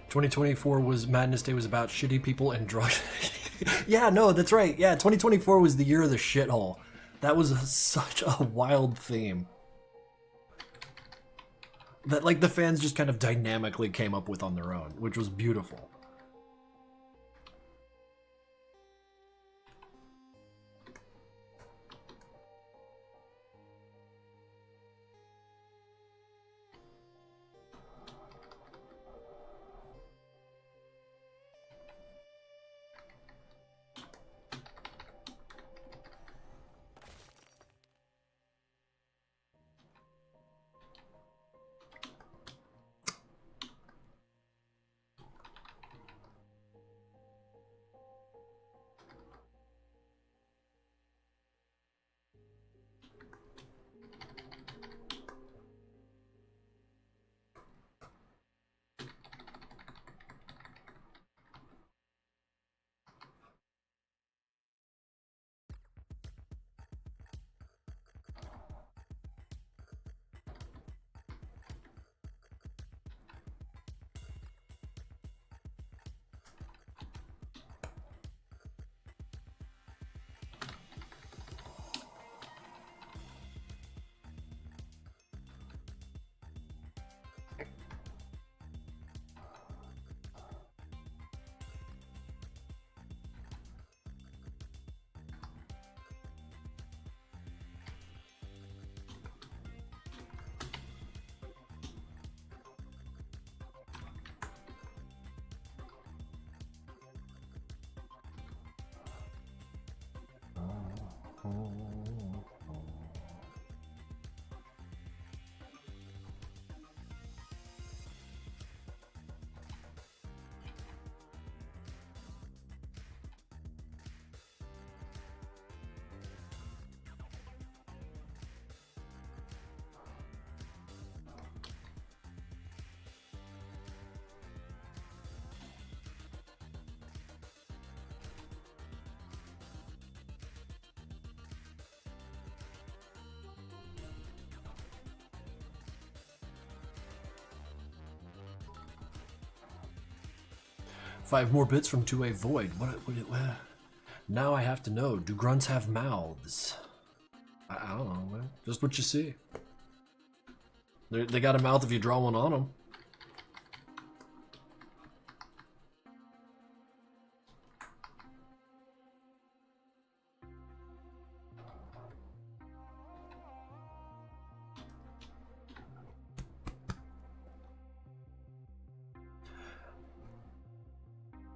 "2024 was Madness Day was about shitty people and drugs." Yeah, no, that's right. Yeah, 2024 was the year of the shithole. That was such a wild theme that like the fans just kind of dynamically came up with on their own, which was beautiful. Five more bits from 2A Void. What? Now I have to know. Do grunts have mouths? I don't know, man. Just what you see. They got a mouth if you draw one on them.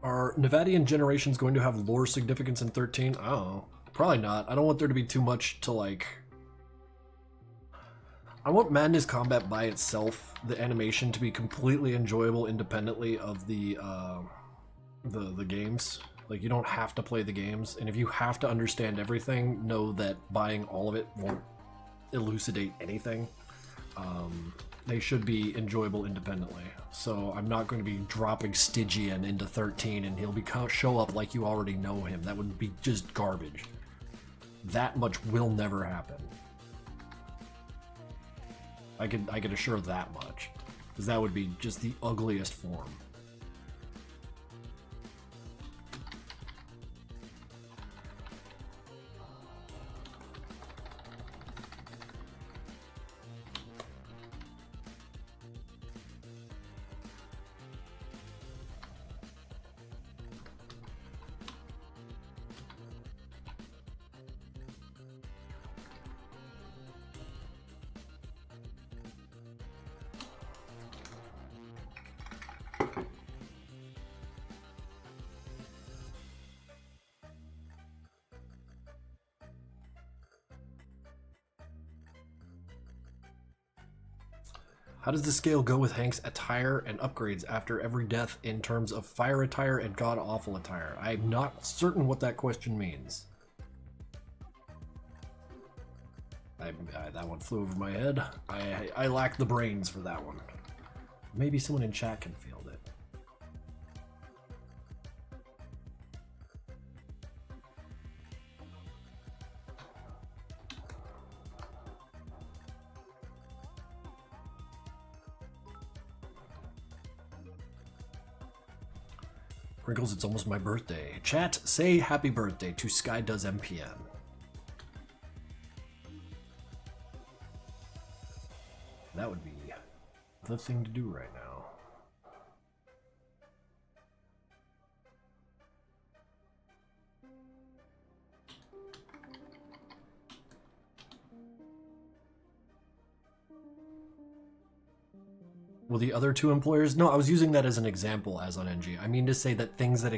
Are Nevadian generations going to have lore significance in 13? I don't know. Probably not. I don't want there to be too much to like... I want Madness Combat by itself, the animation, to be completely enjoyable independently of the games. Like, you don't have to play the games, and if you have to understand everything, know that buying all of it won't elucidate anything. They should be enjoyable independently. So I'm not going to be dropping Stygian into 13 and he'll show up like you already know him. That would be just garbage. That much will never happen. I could assure that much, because that would be just the ugliest form. How does the scale go with Hank's attire and upgrades after every death in terms of fire attire and god-awful attire? I'm not certain what that question means. That one flew over my head. I lack the brains for that one. Maybe someone in chat can field it. Crinkles, it's almost my birthday. Chat, say happy birthday to Sky Does MPN. That would be the thing to do right now. Will the other two employers? No, I was using that as an example as on NG. I mean to say that things that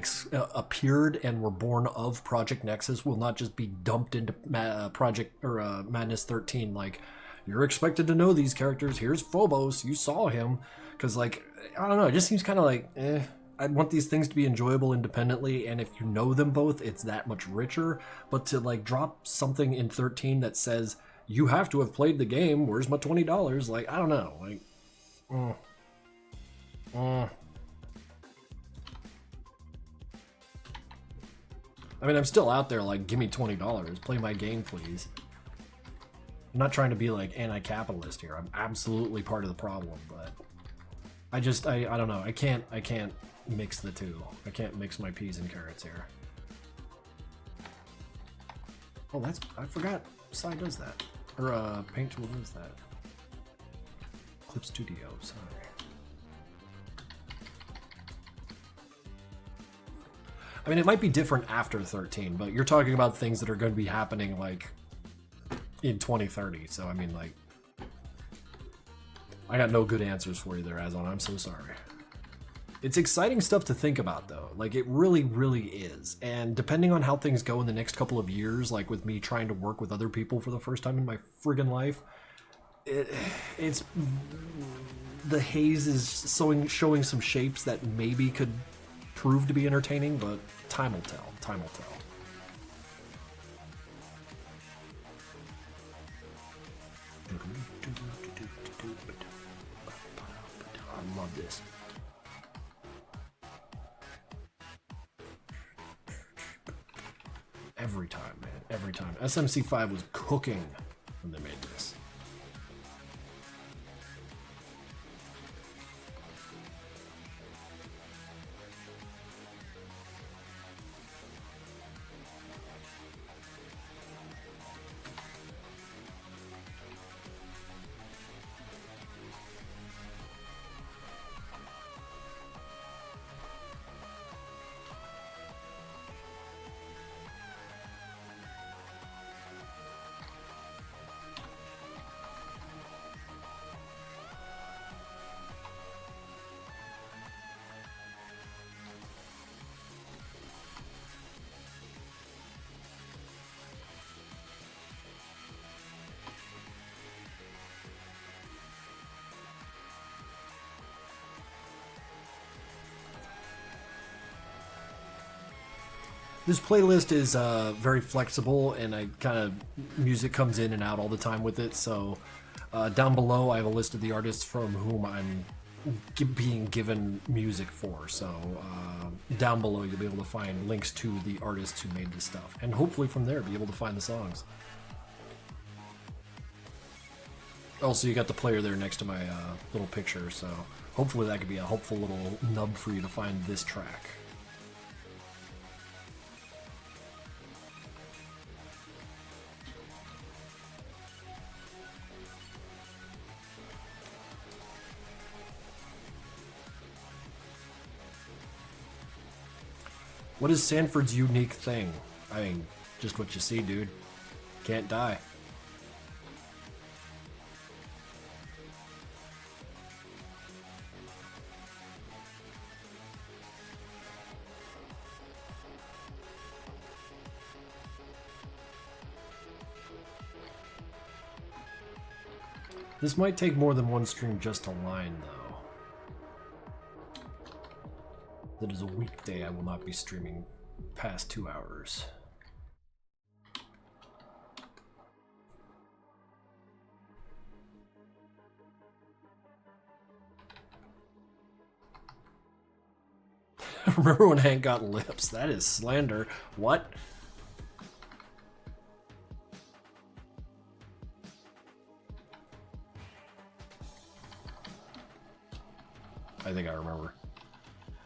appeared and were born of Project Nexus will not just be dumped into Madness 13. Like, you're expected to know these characters. Here's Phobos. You saw him. Because, like, I don't know. It just seems kind of like, I want these things to be enjoyable independently, and if you know them both, it's that much richer. But to, like, drop something in 13 that says, you have to have played the game, where's my $20? Like, I don't know. Like, I mean, I'm still out there like, give me $20, play my game, please. I'm not trying to be like anti-capitalist here. I'm absolutely part of the problem, but I don't know. I can't mix the two. I can't mix my peas and carrots here. Oh, I forgot Psy does that. Or Paint Tool does that. Clip Studio, sorry. I mean, it might be different after 13, but you're talking about things that are going to be happening, like, in 2030. So, I mean, like, I got no good answers for you there, Azon. I'm so sorry. It's exciting stuff to think about, though. Like, it really, really is. And depending on how things go in the next couple of years, like with me trying to work with other people for the first time in my friggin' life, it's the haze is showing some shapes that maybe could prove to be entertaining, but time will tell. Time will tell. I love this. Every time, man. Every time. SMC5 was cooking when they made this. This playlist is very flexible, and I kind of music comes in and out all the time with it. So down below, I have a list of the artists from whom I'm being given music for. So down below, you'll be able to find links to the artists who made this stuff, and hopefully from there, be able to find the songs. Also, you got the player there next to my little picture, so hopefully that could be a helpful little nub for you to find this track. What is Sanford's unique thing? I mean, just what you see, dude. Can't die. This might take more than one stream just to line, though. That is a weekday, I will not be streaming past 2 hours. Remember when Hank got lips? That is slander. What? I think I remember.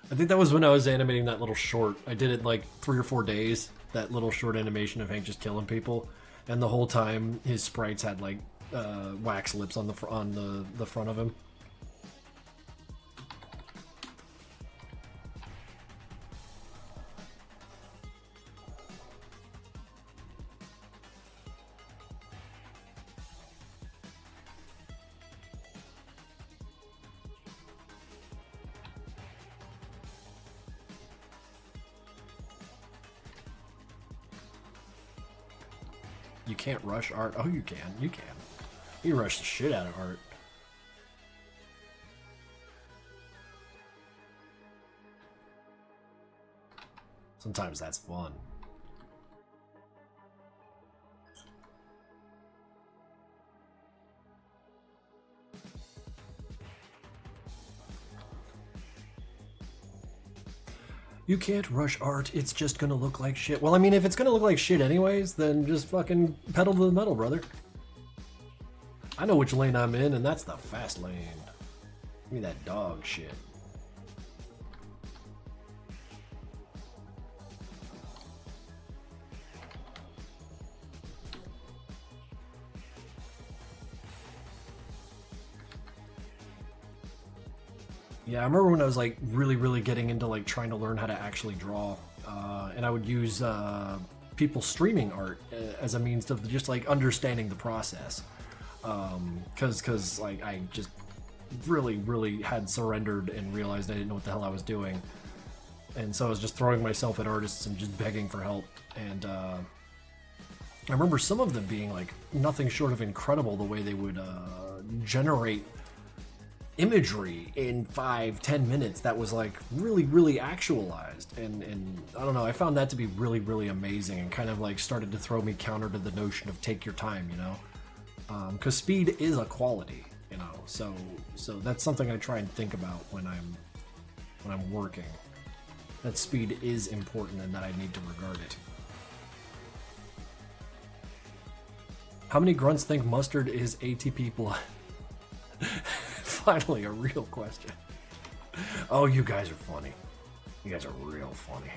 I think that was when I was animating that little short. I did it in like 3 or 4 days. That little short animation of Hank just killing people, and the whole time his sprites had like wax lips on the front of him. You can't rush art. Oh, you can. You can. You rush the shit out of art. Sometimes that's fun. You can't rush art, it's just gonna look like shit. Well, I mean, if it's gonna look like shit anyways, then just fucking pedal to the metal, brother. I know which lane I'm in, and that's the fast lane. Give me that dog shit. Yeah, I remember when I was like really getting into like trying to learn how to actually draw, and I would use people streaming art as a means of just like understanding the process, because like I just really had surrendered and realized I didn't know what the hell I was doing, and so I was just throwing myself at artists and just begging for help. And I remember some of them being like nothing short of incredible, the way they would generate imagery in 5-10 minutes that was like really actualized, and I don't know, I found that to be really amazing, and kind of like started to throw me counter to the notion of take your time, you know, because speed is a quality, you know, so that's something I try and think about when I'm working, that speed is important and that I need to regard it. How many grunts think mustard is ATP blood? Finally, a real question. Oh, you guys are funny. You guys are real funny.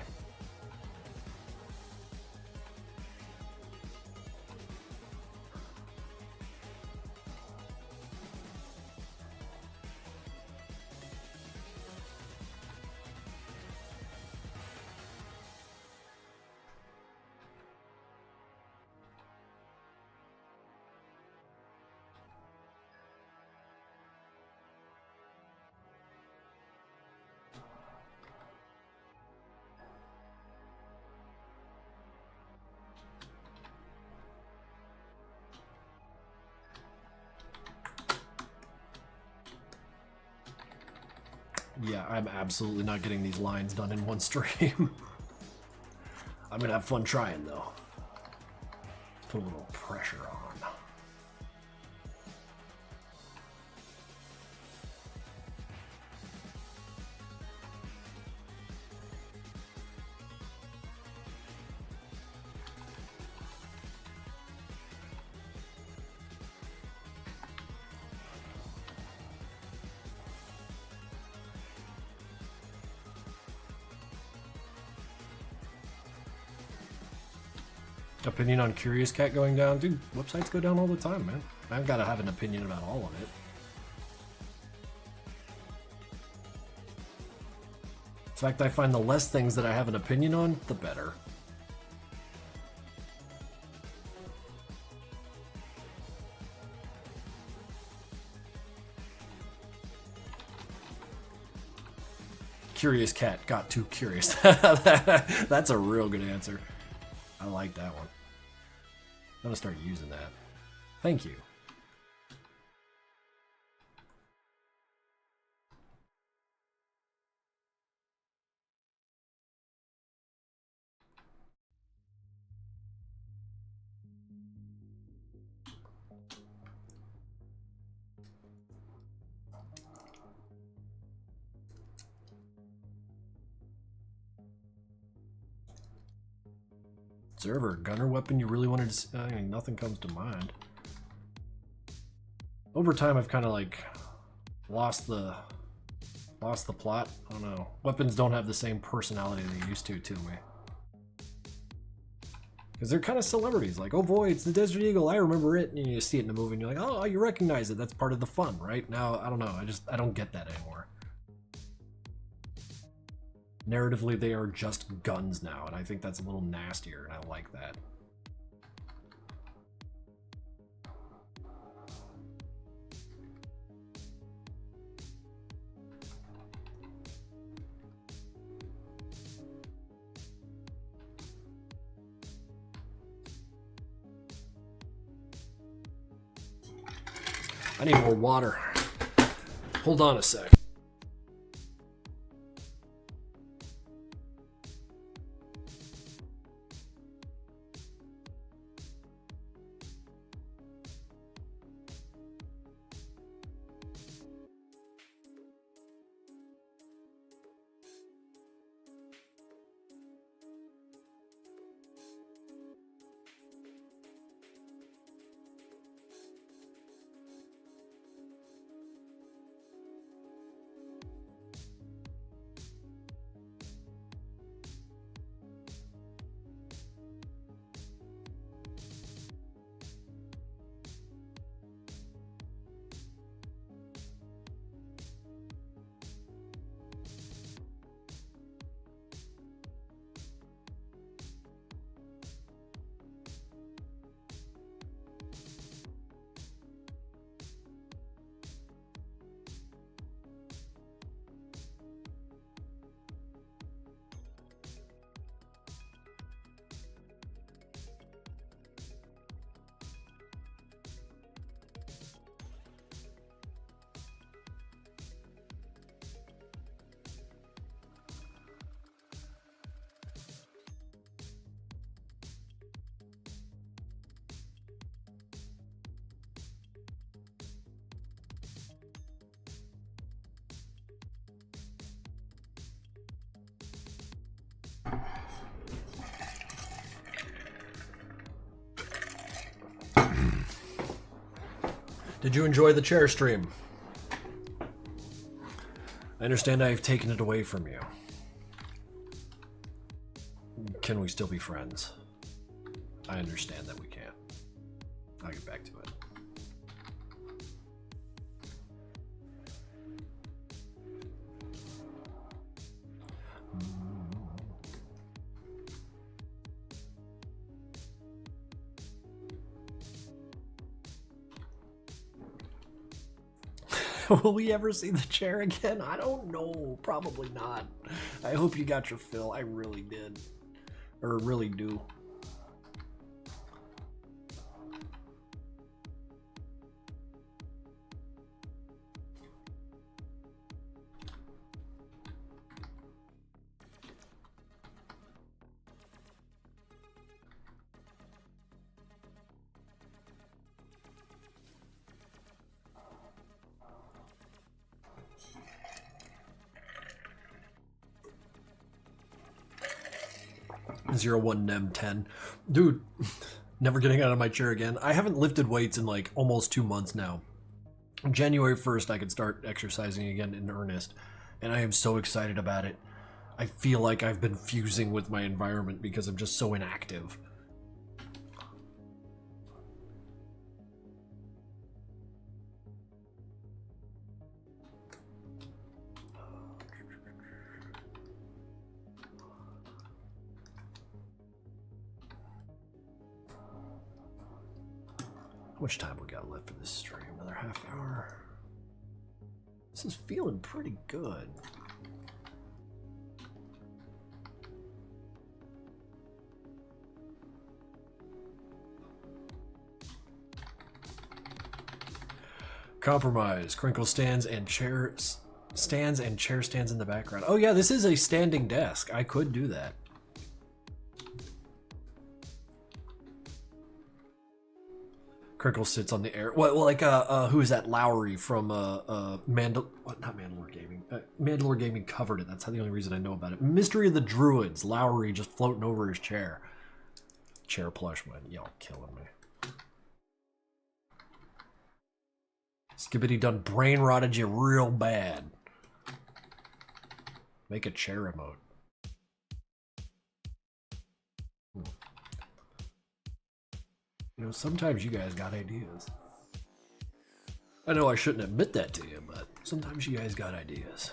Yeah, I'm absolutely not getting these lines done in one stream. I'm gonna have fun trying though. Put a little pressure on. Opinion on Curious Cat going down? Dude, websites go down all the time, man. I've got to have an opinion about all of it. In fact, I find the less things that I have an opinion on, the better. Curious Cat got too curious. That's a real good answer. I like that one. I'm gonna start using that. Thank you. Server, gunner weapon you really wanted to... I mean, nothing comes to mind. Over time, I've kind of like lost the plot. I don't know. Weapons don't have the same personality they used to me. Because they're kind of celebrities. Like, oh boy, it's the Desert Eagle. I remember it. And you see it in the movie and you're like, oh, you recognize it. That's part of the fun, right? Now, I don't know. I don't get that anymore. Narratively, they are just guns now, and I think that's a little nastier, and I like that. I need more water. Hold on a sec. Did you enjoy the chair stream? I understand I've taken it away from you. Can we still be friends? I understand that we can't. I'll get back to it. Will we ever see the chair again? I don't know. Probably not. I hope you got your fill. I really did. Or really do. 01nem10. Dude, never getting out of my chair again. I haven't lifted weights in like almost 2 months now. January 1st, I could start exercising again in earnest, and I am so excited about it. I feel like I've been fusing with my environment because I'm just so inactive. How much time we got left for this stream? Another half hour. This is feeling pretty good. Compromise. Crinkle stands and chair stands in the background. Oh yeah, this is a standing desk. I could do that. Crinkles sits on the air. Well, like who is that? Lowry from not Mandalore Gaming. Mandalore Gaming covered it. That's the only reason I know about it. Mystery of the Druids. Lowry just floating over his chair. Chair plush, man. Y'all killing me. Skibbity done brain rotted you real bad. Make a chair emote. You know, sometimes you guys got ideas. I know I shouldn't admit that to you, but sometimes you guys got ideas.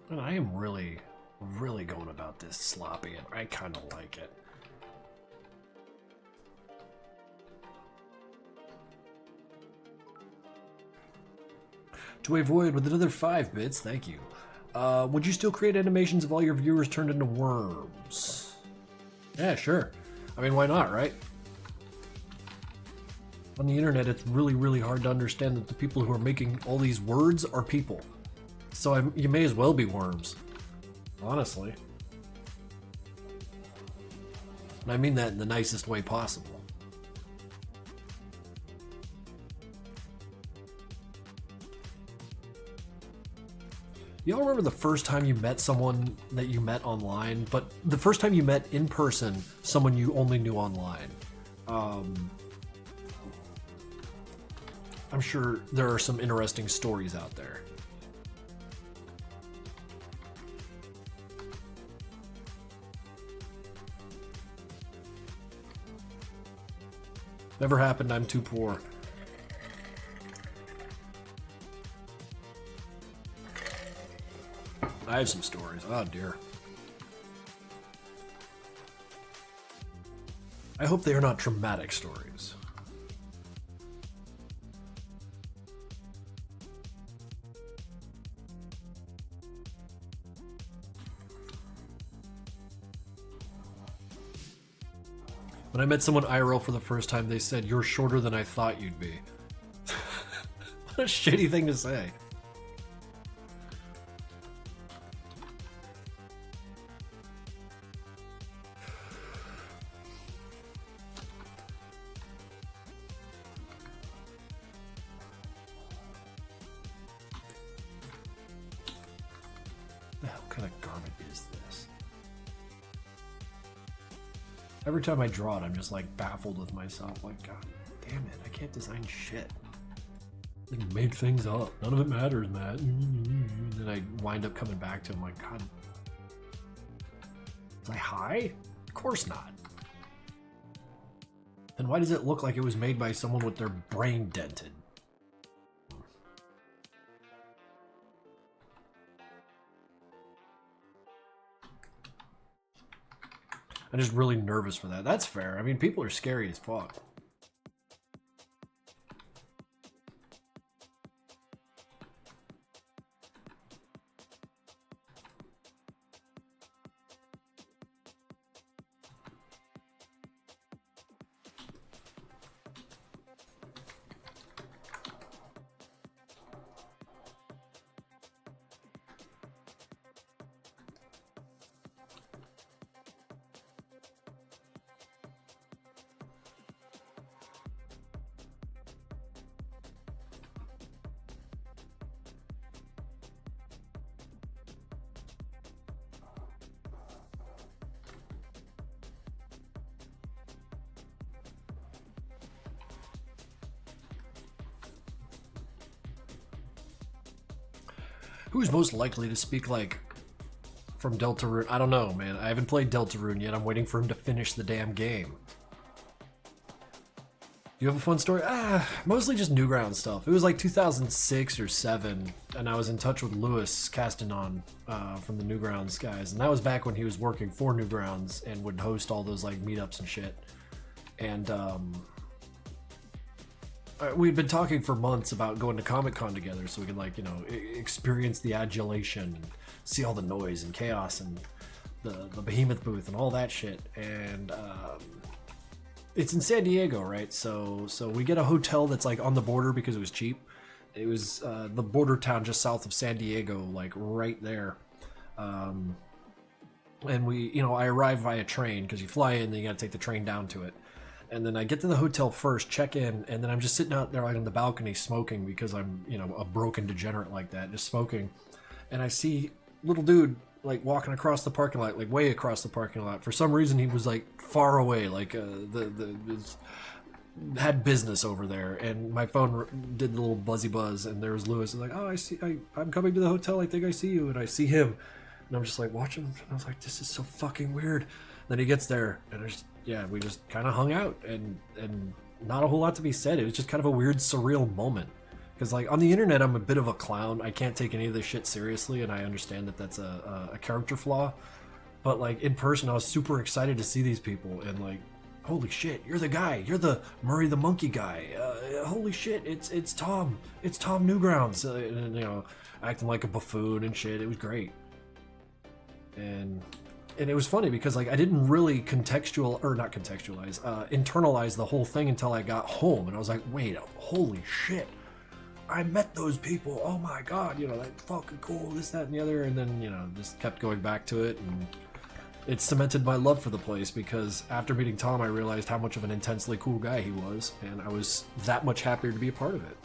And I am really going about this sloppy, and I kind of like it. To avoid with another 5 bits, thank you. Would you still create animations if all your viewers turned into worms? Yeah, sure. I mean, why not, right? On the internet, it's really hard to understand that the people who are making all these words are people. So you may as well be worms, honestly. And I mean that in the nicest way possible. Y'all remember the first time you met someone that you met online, but the first time you met in person someone you only knew online? I'm sure there are some interesting stories out there. Never happened, I'm too poor. I have some stories. Oh dear. I hope they are not traumatic stories. When I met someone IRL for the first time, they said, "You're shorter than I thought you'd be." What a shitty thing to say. The hell kind of garment is this? Every time I draw it, I'm just like baffled with myself. Like, God damn it, I can't design shit. Like, make things up. None of it matters, Matt. And then I wind up coming back to him like, God. Was I high? Of course not. Then why does it look like it was made by someone with their brain dented? I'm just really nervous for that. That's fair. I mean, people are scary as fuck. Who's most likely to speak like from Deltarune? I don't know, man. I haven't played Deltarune yet. I'm waiting for him to finish the damn game. Do you have a fun story? Mostly just Newgrounds stuff. It was like 2006 or 7, and I was in touch with Lewis Castanon from the Newgrounds guys, and that was back when he was working for Newgrounds and would host all those like meetups and shit. And we'd been talking for months about going to Comic-Con together so we could, like, you know, experience the adulation and see all the noise and chaos and the Behemoth booth and all that shit. And it's in San Diego, right? So we get a hotel that's like on the border because it was cheap. It was the border town just south of San Diego, like right there. And we, you know, I arrive via train because you fly in, then you got to take the train down to it. And then I get to the hotel first, check in, and then I'm just sitting out there like on the balcony smoking because I'm, you know, a broken degenerate like that, just smoking. And I see little dude like walking across the parking lot, like way across the parking lot. For some reason, he was like far away, like had business over there. And my phone did the little buzzy buzz, and there was Lewis. Like, oh, I'm coming to the hotel. I think I see you, and I see him, and I'm just like watching. And I was like, this is so fucking weird. Then he gets there, and we just kind of hung out, and not a whole lot to be said. It was just kind of a weird, surreal moment. Because, like, on the internet, I'm a bit of a clown. I can't take any of this shit seriously, and I understand that that's a character flaw. But, like, in person, I was super excited to see these people, and, like, holy shit, you're the guy. You're the Murray the Monkey guy. Holy shit, it's Tom. It's Tom Newgrounds. And, you know, acting like a buffoon and shit. It was great. And it was funny because, like, I didn't really internalize the whole thing until I got home, and I was like, wait, holy shit, I met those people, oh my god, you know, like, fucking cool, this, that, and the other. And then, you know, just kept going back to it, and it cemented my love for the place because after meeting Tom, I realized how much of an intensely cool guy he was, and I was that much happier to be a part of it.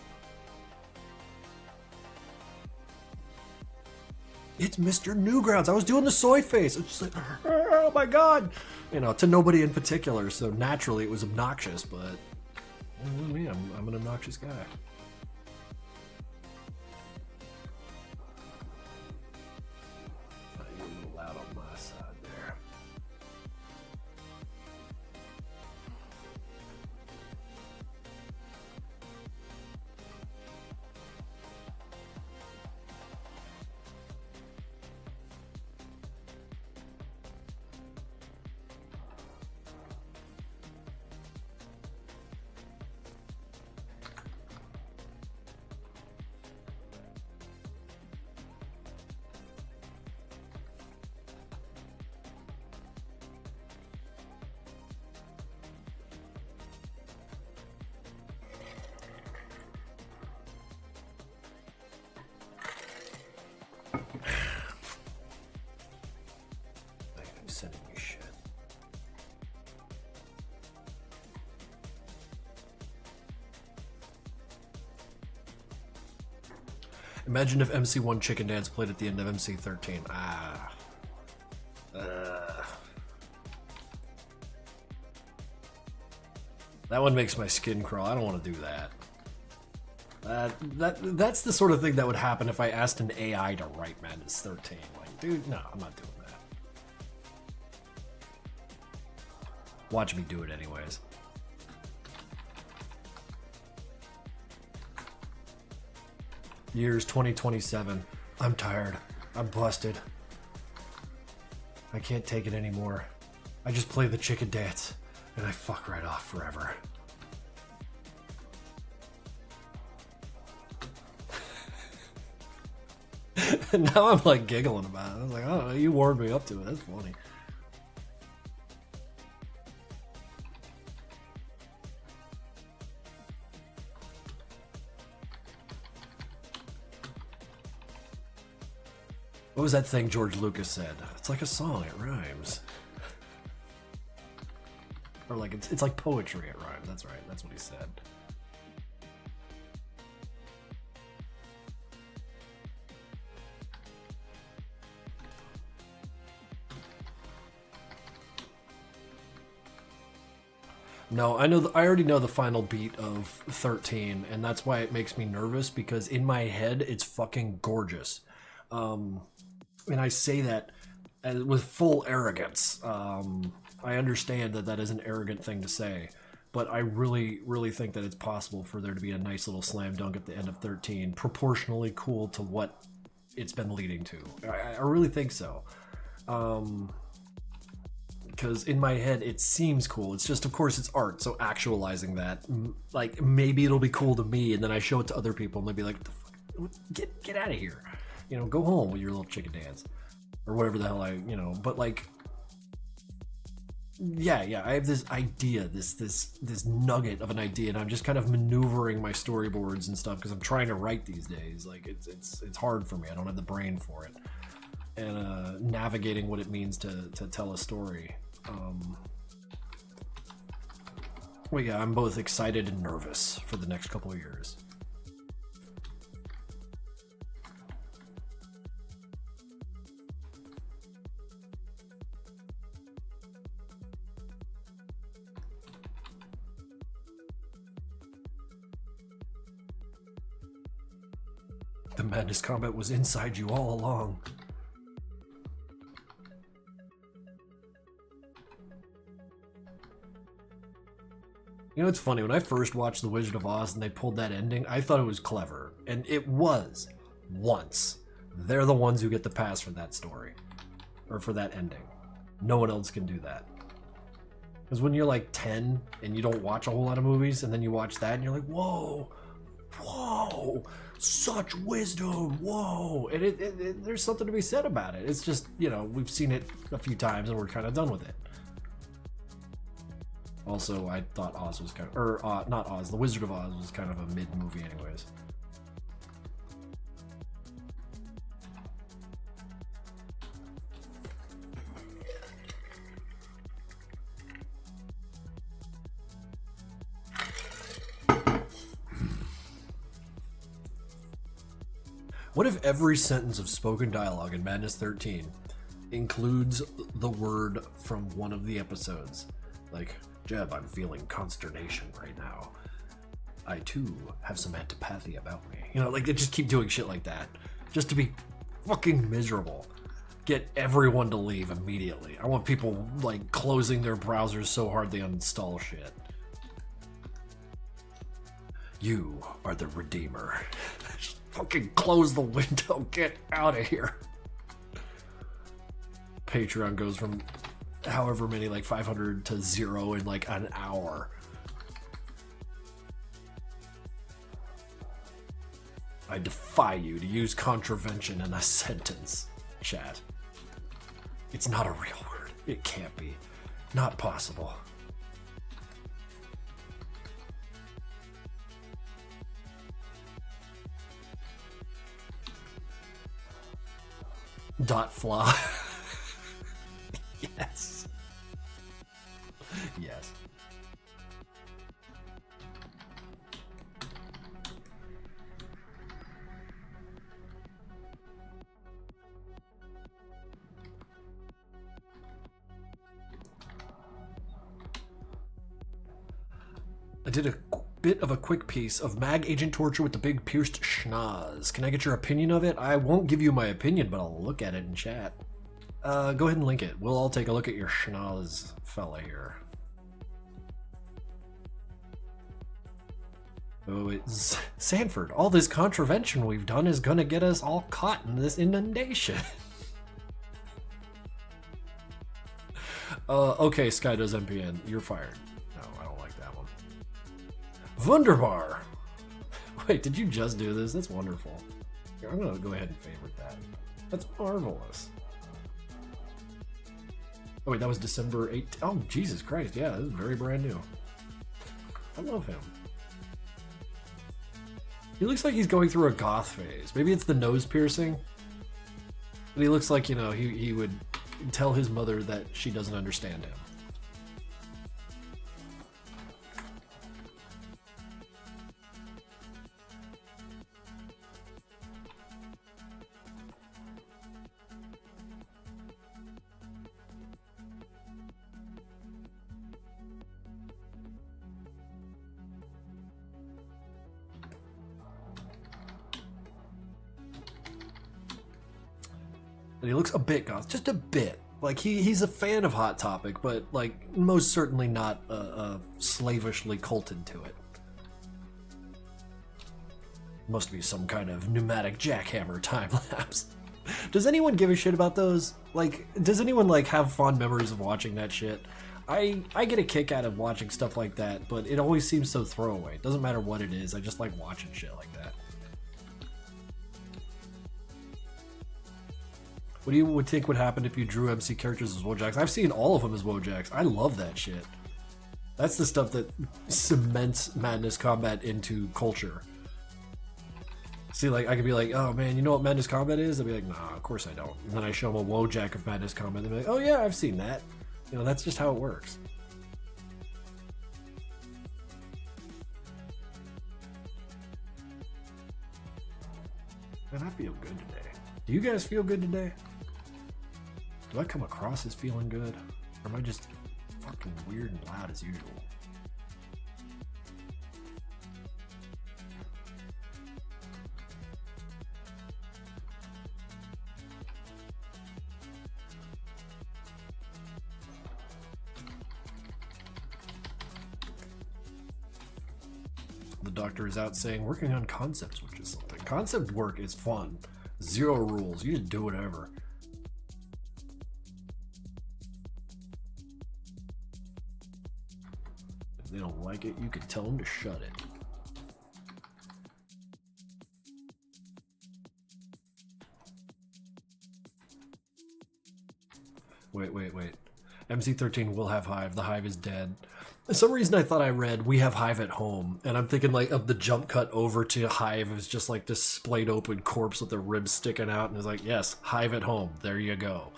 It's Mr. Newgrounds. I was doing the soy face. I was just like, oh my god. You know, to nobody in particular, so naturally it was obnoxious, but me, I'm an obnoxious guy. You're a little loud on my side there. Imagine if MC1 Chicken Dance played at the end of MC13. That one makes my skin crawl. I don't want to do that. That's the sort of thing that would happen if I asked an AI to write Madness 13. Like, dude, no, I'm not doing that. Watch me do it anyways. Years 2027. I'm tired. I'm busted. I can't take it anymore. I just play the chicken dance and I fuck right off forever. And now I'm like giggling about it. I was like, oh, you warmed me up to it. That's funny. What was that thing George Lucas said? It's like a song, it rhymes. Or like, it's like poetry, it rhymes. That's right, that's what he said. No, I already know the final beat of 13, and that's why it makes me nervous, because in my head, it's fucking gorgeous. And I say that with full arrogance. I understand that that is an arrogant thing to say, but I really, really think that it's possible for there to be a nice little slam dunk at the end of 13, proportionally cool to what it's been leading to. I really think so. Because in my head, it seems cool. It's just, of course, it's art, so actualizing that, like, maybe it'll be cool to me, and then I show it to other people, and they'll be like, what the fuck? Get out of here. You know, go home with your little chicken dance. Or whatever the hell but like, yeah, I have this idea, this nugget of an idea, and I'm just kind of maneuvering my storyboards and stuff, because I'm trying to write these days. Like, it's hard for me. I don't have the brain for it. And navigating what it means to tell a story. Well, yeah, I'm both excited and nervous for the next couple of years. The Madness Combat was inside you all along. You know, it's funny, when I first watched The Wizard of Oz and they pulled that ending, I thought it was clever. And it was. Once. They're the ones who get the pass for that story. Or for that ending. No one else can do that. Because when you're like 10 and you don't watch a whole lot of movies, and then you watch that and you're like, whoa, whoa, such wisdom, whoa. And there's something to be said about it. It's just, you know, we've seen it a few times and we're kind of done with it. Also, I thought Oz was kind of, or not Oz, The Wizard of Oz was kind of a mid-movie anyways. What if every sentence of spoken dialogue in Madness 13 includes the word from one of the episodes? Like, Jeb, I'm feeling consternation right now. I too have some antipathy about me. You know, like, they just keep doing shit like that. Just to be fucking miserable. Get everyone to leave immediately. I want people, like, closing their browsers so hard they uninstall shit. You are the Redeemer. Just fucking close the window. Get out of here. Patreon goes from however many, like 500 to 0 in like an hour. I defy you to use contravention in a sentence, chat. It's not a real word. It can't be. Not possible. Dot flaw. Yes. Yes. I did a bit of a quick piece of mag agent torture with the big pierced schnoz. Can I get your opinion of it? I won't give you my opinion, but I'll look at it in chat. Go ahead and link it. We'll all take a look at your schnoz fella here. Oh, it's Sanford. All this contravention we've done is gonna get us all caught in this inundation. Okay, Sky does MPN. You're fired. No, I don't like that one. Wunderbar. Wait, did you just do this? That's wonderful. Here, I'm gonna go ahead and favorite that. That's marvelous. Oh wait, that was December 8th. Oh, Jesus Christ. Yeah, this is very brand new. I love him. He looks like he's going through a goth phase. Maybe it's the nose piercing. But he looks like, you know, he would tell his mother that she doesn't understand him. And he looks a bit goth, just a bit. Like he's a fan of Hot Topic, but like most certainly not slavishly culted to it. Must be some kind of pneumatic jackhammer time lapse. Does anyone give a shit about those? Like, does anyone like have fond memories of watching that shit? I get a kick out of watching stuff like that, but it always seems so throwaway. It doesn't matter what it is. I just like watching shit like that. What do you think would happen if you drew MC characters as Wojaks? I've seen all of them as Wojaks. I love that shit. That's the stuff that cements Madness Combat into culture. See, like, I could be like, oh man, you know what Madness Combat is? They'll be like, nah, of course I don't. And then I show them a Wojak of Madness Combat. They'll be like, oh yeah, I've seen that. You know, that's just how it works. Man, I feel good today. Do you guys feel good today? Do I come across as feeling good? Or am I just fucking weird and loud as usual? The doctor is out saying working on concepts, which is something. Concept work is fun. Zero rules. You just do whatever. If they don't like it, you can tell them to shut it. Wait. MC13 will have Hive. The Hive is dead. For some reason I thought I read we have Hive at home, and I'm thinking like of the jump cut over to Hive is just like this splayed open corpse with the ribs sticking out, and it's like, yes, Hive at home. There you go.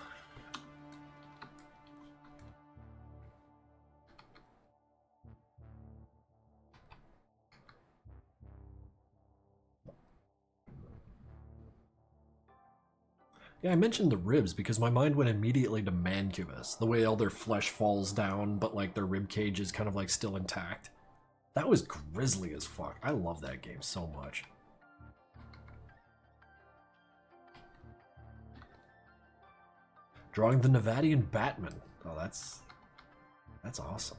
Yeah, I mentioned the ribs because my mind went immediately to Mancubus, the way all their flesh falls down, but like their rib cage is kind of like still intact. That was grisly as fuck. I love that game so much. Drawing the Nevadian Batman. Oh, that's awesome.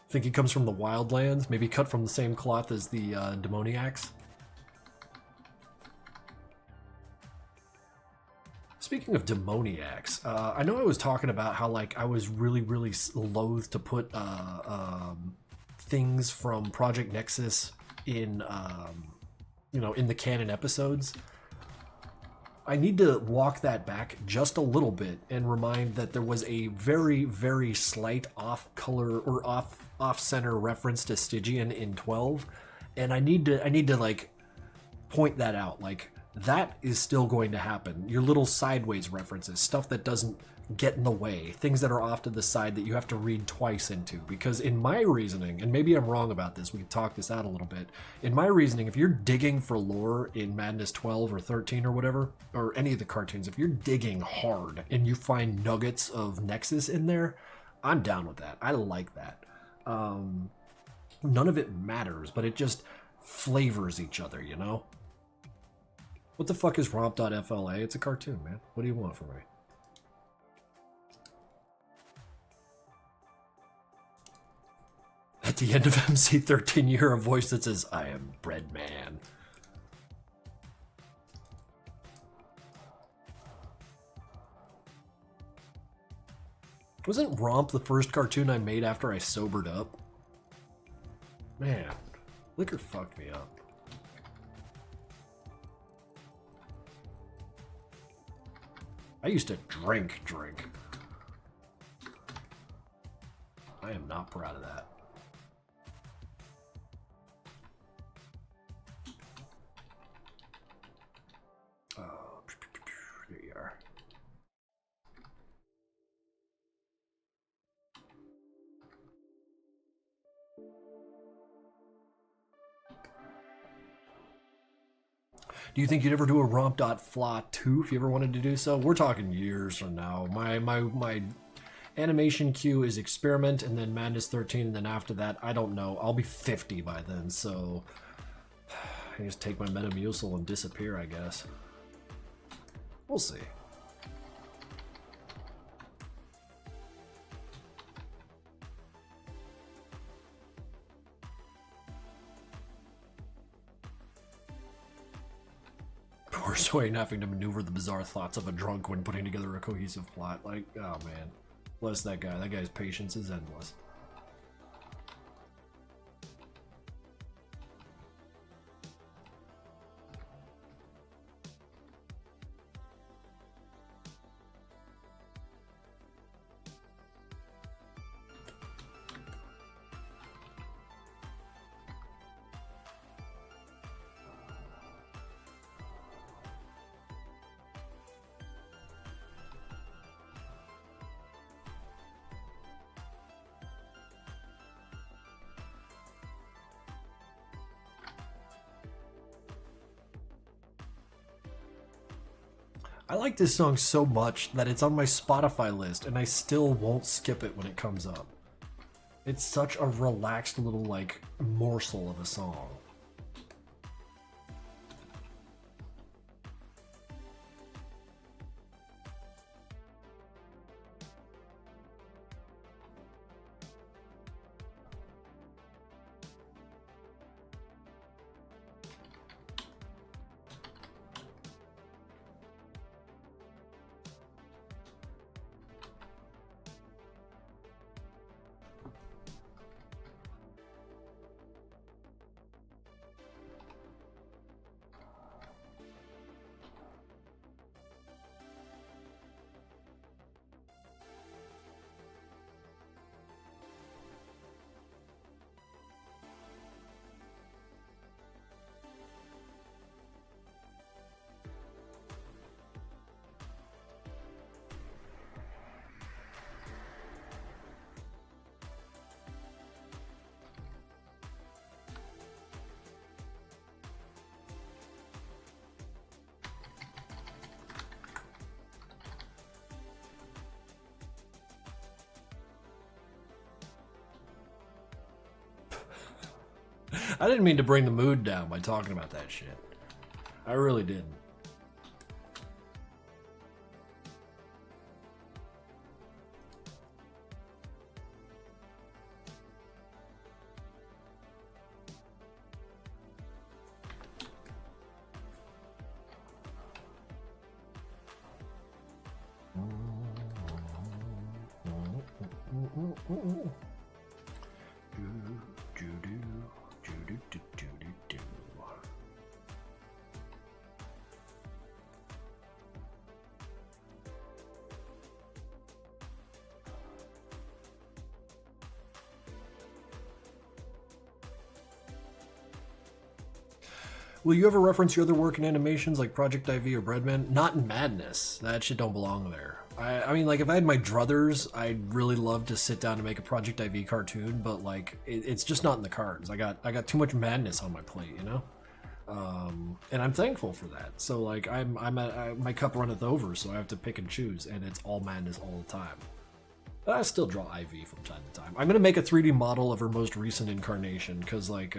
Think he comes from the Wildlands, maybe cut from the same cloth as the demoniacs. Speaking of demoniacs, I know I was talking about how like I was really loath to put things from Project Nexus in you know, in the canon episodes. I need to walk that back just a little bit and remind that there was a very slight off color or off center reference to Stygian in 12, and I need to like point that out. Like, that is still going to happen. Your little sideways references, stuff that doesn't get in the way, things that are off to the side that you have to read twice into. Because in my reasoning, and maybe I'm wrong about this, we can talk this out a little bit. In my reasoning, if you're digging for lore in Madness 12 or 13 or whatever, or any of the cartoons, if you're digging hard and you find nuggets of Nexus in there, I'm down with that. I like that. none of it matters, but it just flavors each other, you know? What the fuck is romp.fla? It's a cartoon, man. What do you want from me? At the end of MC13, you hear a voice that says, I am bread man. Wasn't Romp the first cartoon I made after I sobered up? Man, liquor fucked me up. I used to drink. I am not proud of that. Oh, there you are. Do you think you'd ever do a romp.fla 2 if you ever wanted to do so? We're talking years from now. My animation queue is Experiment and then Madness 13, and then after that, I don't know. I'll be 50 by then, so I just take my Metamucil and disappear, I guess. We'll see. Poor Swain having to maneuver the bizarre thoughts of a drunk when putting together a cohesive plot. Like, oh man. Bless that guy. That guy's patience is endless. I like this song so much that it's on my Spotify list and I still won't skip it when it comes up. It's such a relaxed little, like, morsel of a song. I didn't mean to bring the mood down by talking about that shit. I really didn't. Will you ever reference your other work in animations like Project IV or Breadman? Not in Madness. That shit don't belong there. I mean, like, if I had my druthers, I'd really love to sit down and make a Project IV cartoon, but, like, it's just not in the cards. I got too much madness on my plate, you know? And I'm thankful for that. So, like, my cup runneth over, so I have to pick and choose, and it's all madness all the time. But I still draw Ivy from time to time. I'm going to make a 3D model of her most recent incarnation, because, like,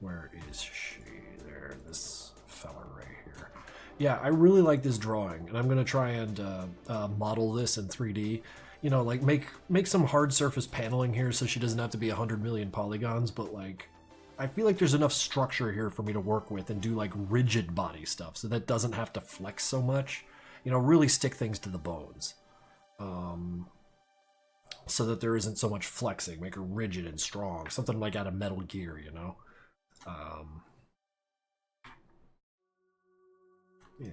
where is she? There, this fella right here. Yeah, I really like this drawing, and I'm going to try and model this in 3D. You know, like, make some hard surface paneling here so she doesn't have to be 100 million polygons, but, like, I feel like there's enough structure here for me to work with and do, like, rigid body stuff, so that doesn't have to flex so much. You know, really stick things to the bones. So that there isn't so much flexing. Make her rigid and strong. Something like out of Metal Gear, you know? Yeah.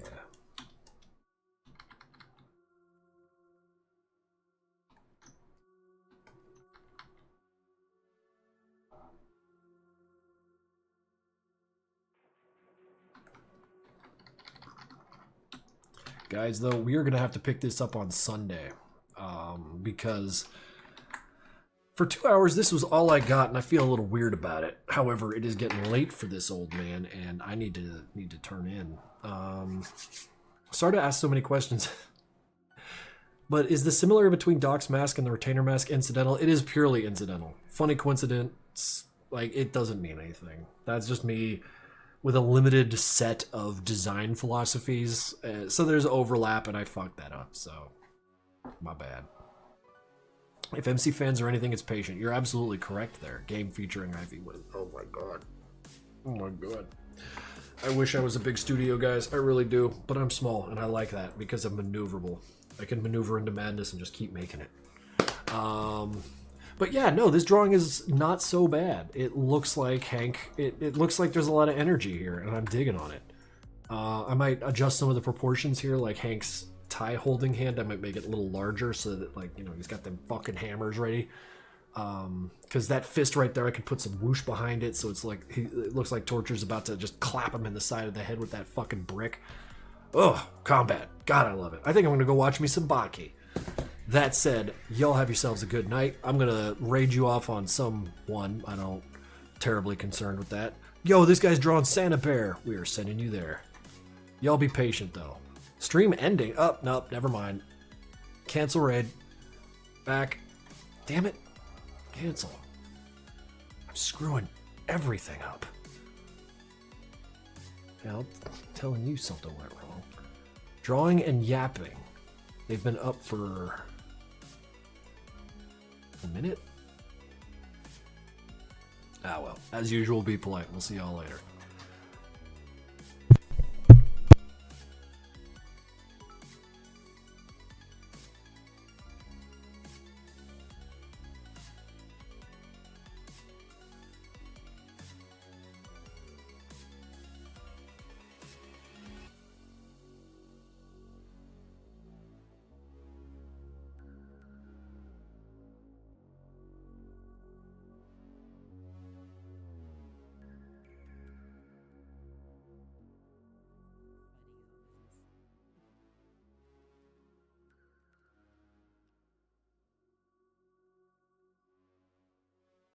Guys, though, we are going to have to pick this up on Sunday. Because for 2 hours, this was all I got, and I feel a little weird about it. However, it is getting late for this old man, and I need to turn in. Sorry to ask so many questions. But is the similarity between Doc's mask and the retainer mask incidental? It is purely incidental. Funny coincidence. Like, it doesn't mean anything. That's just me with a limited set of design philosophies. So there's overlap, and I fucked that up, so my bad. If MC fans or anything, it's patient. You're absolutely correct there. Game featuring Ivy was... Oh my god. Oh my god. I wish I was a big studio, guys. I really do. But I'm small, and I like that because I'm maneuverable. I can maneuver into madness and just keep making it. But yeah, no, this drawing is not so bad. It looks like Hank... It looks like there's a lot of energy here, and I'm digging on it. I might adjust some of the proportions here, like Hank's tie holding hand. I might make it a little larger so that, like, you know, he's got them fucking hammers ready. Because that fist right there, I could put some whoosh behind it, so it's like it looks like Torture's about to just clap him in the side of the head with that fucking brick. Ugh, combat. God, I love it. I think I'm gonna go watch me some Baki. That said, y'all have yourselves a good night. I'm gonna raid you off on someone. I don't terribly concerned with that. Yo, this guy's drawing Santa Bear. We are sending you there. Y'all be patient though. Stream ending. Oh, nope, never mind. Cancel raid. Back. Damn it. Cancel. I'm screwing everything up. Now, I'm telling you something went wrong. Drawing and yapping. They've been up for a minute. Ah well, as usual, be polite. We'll see y'all later.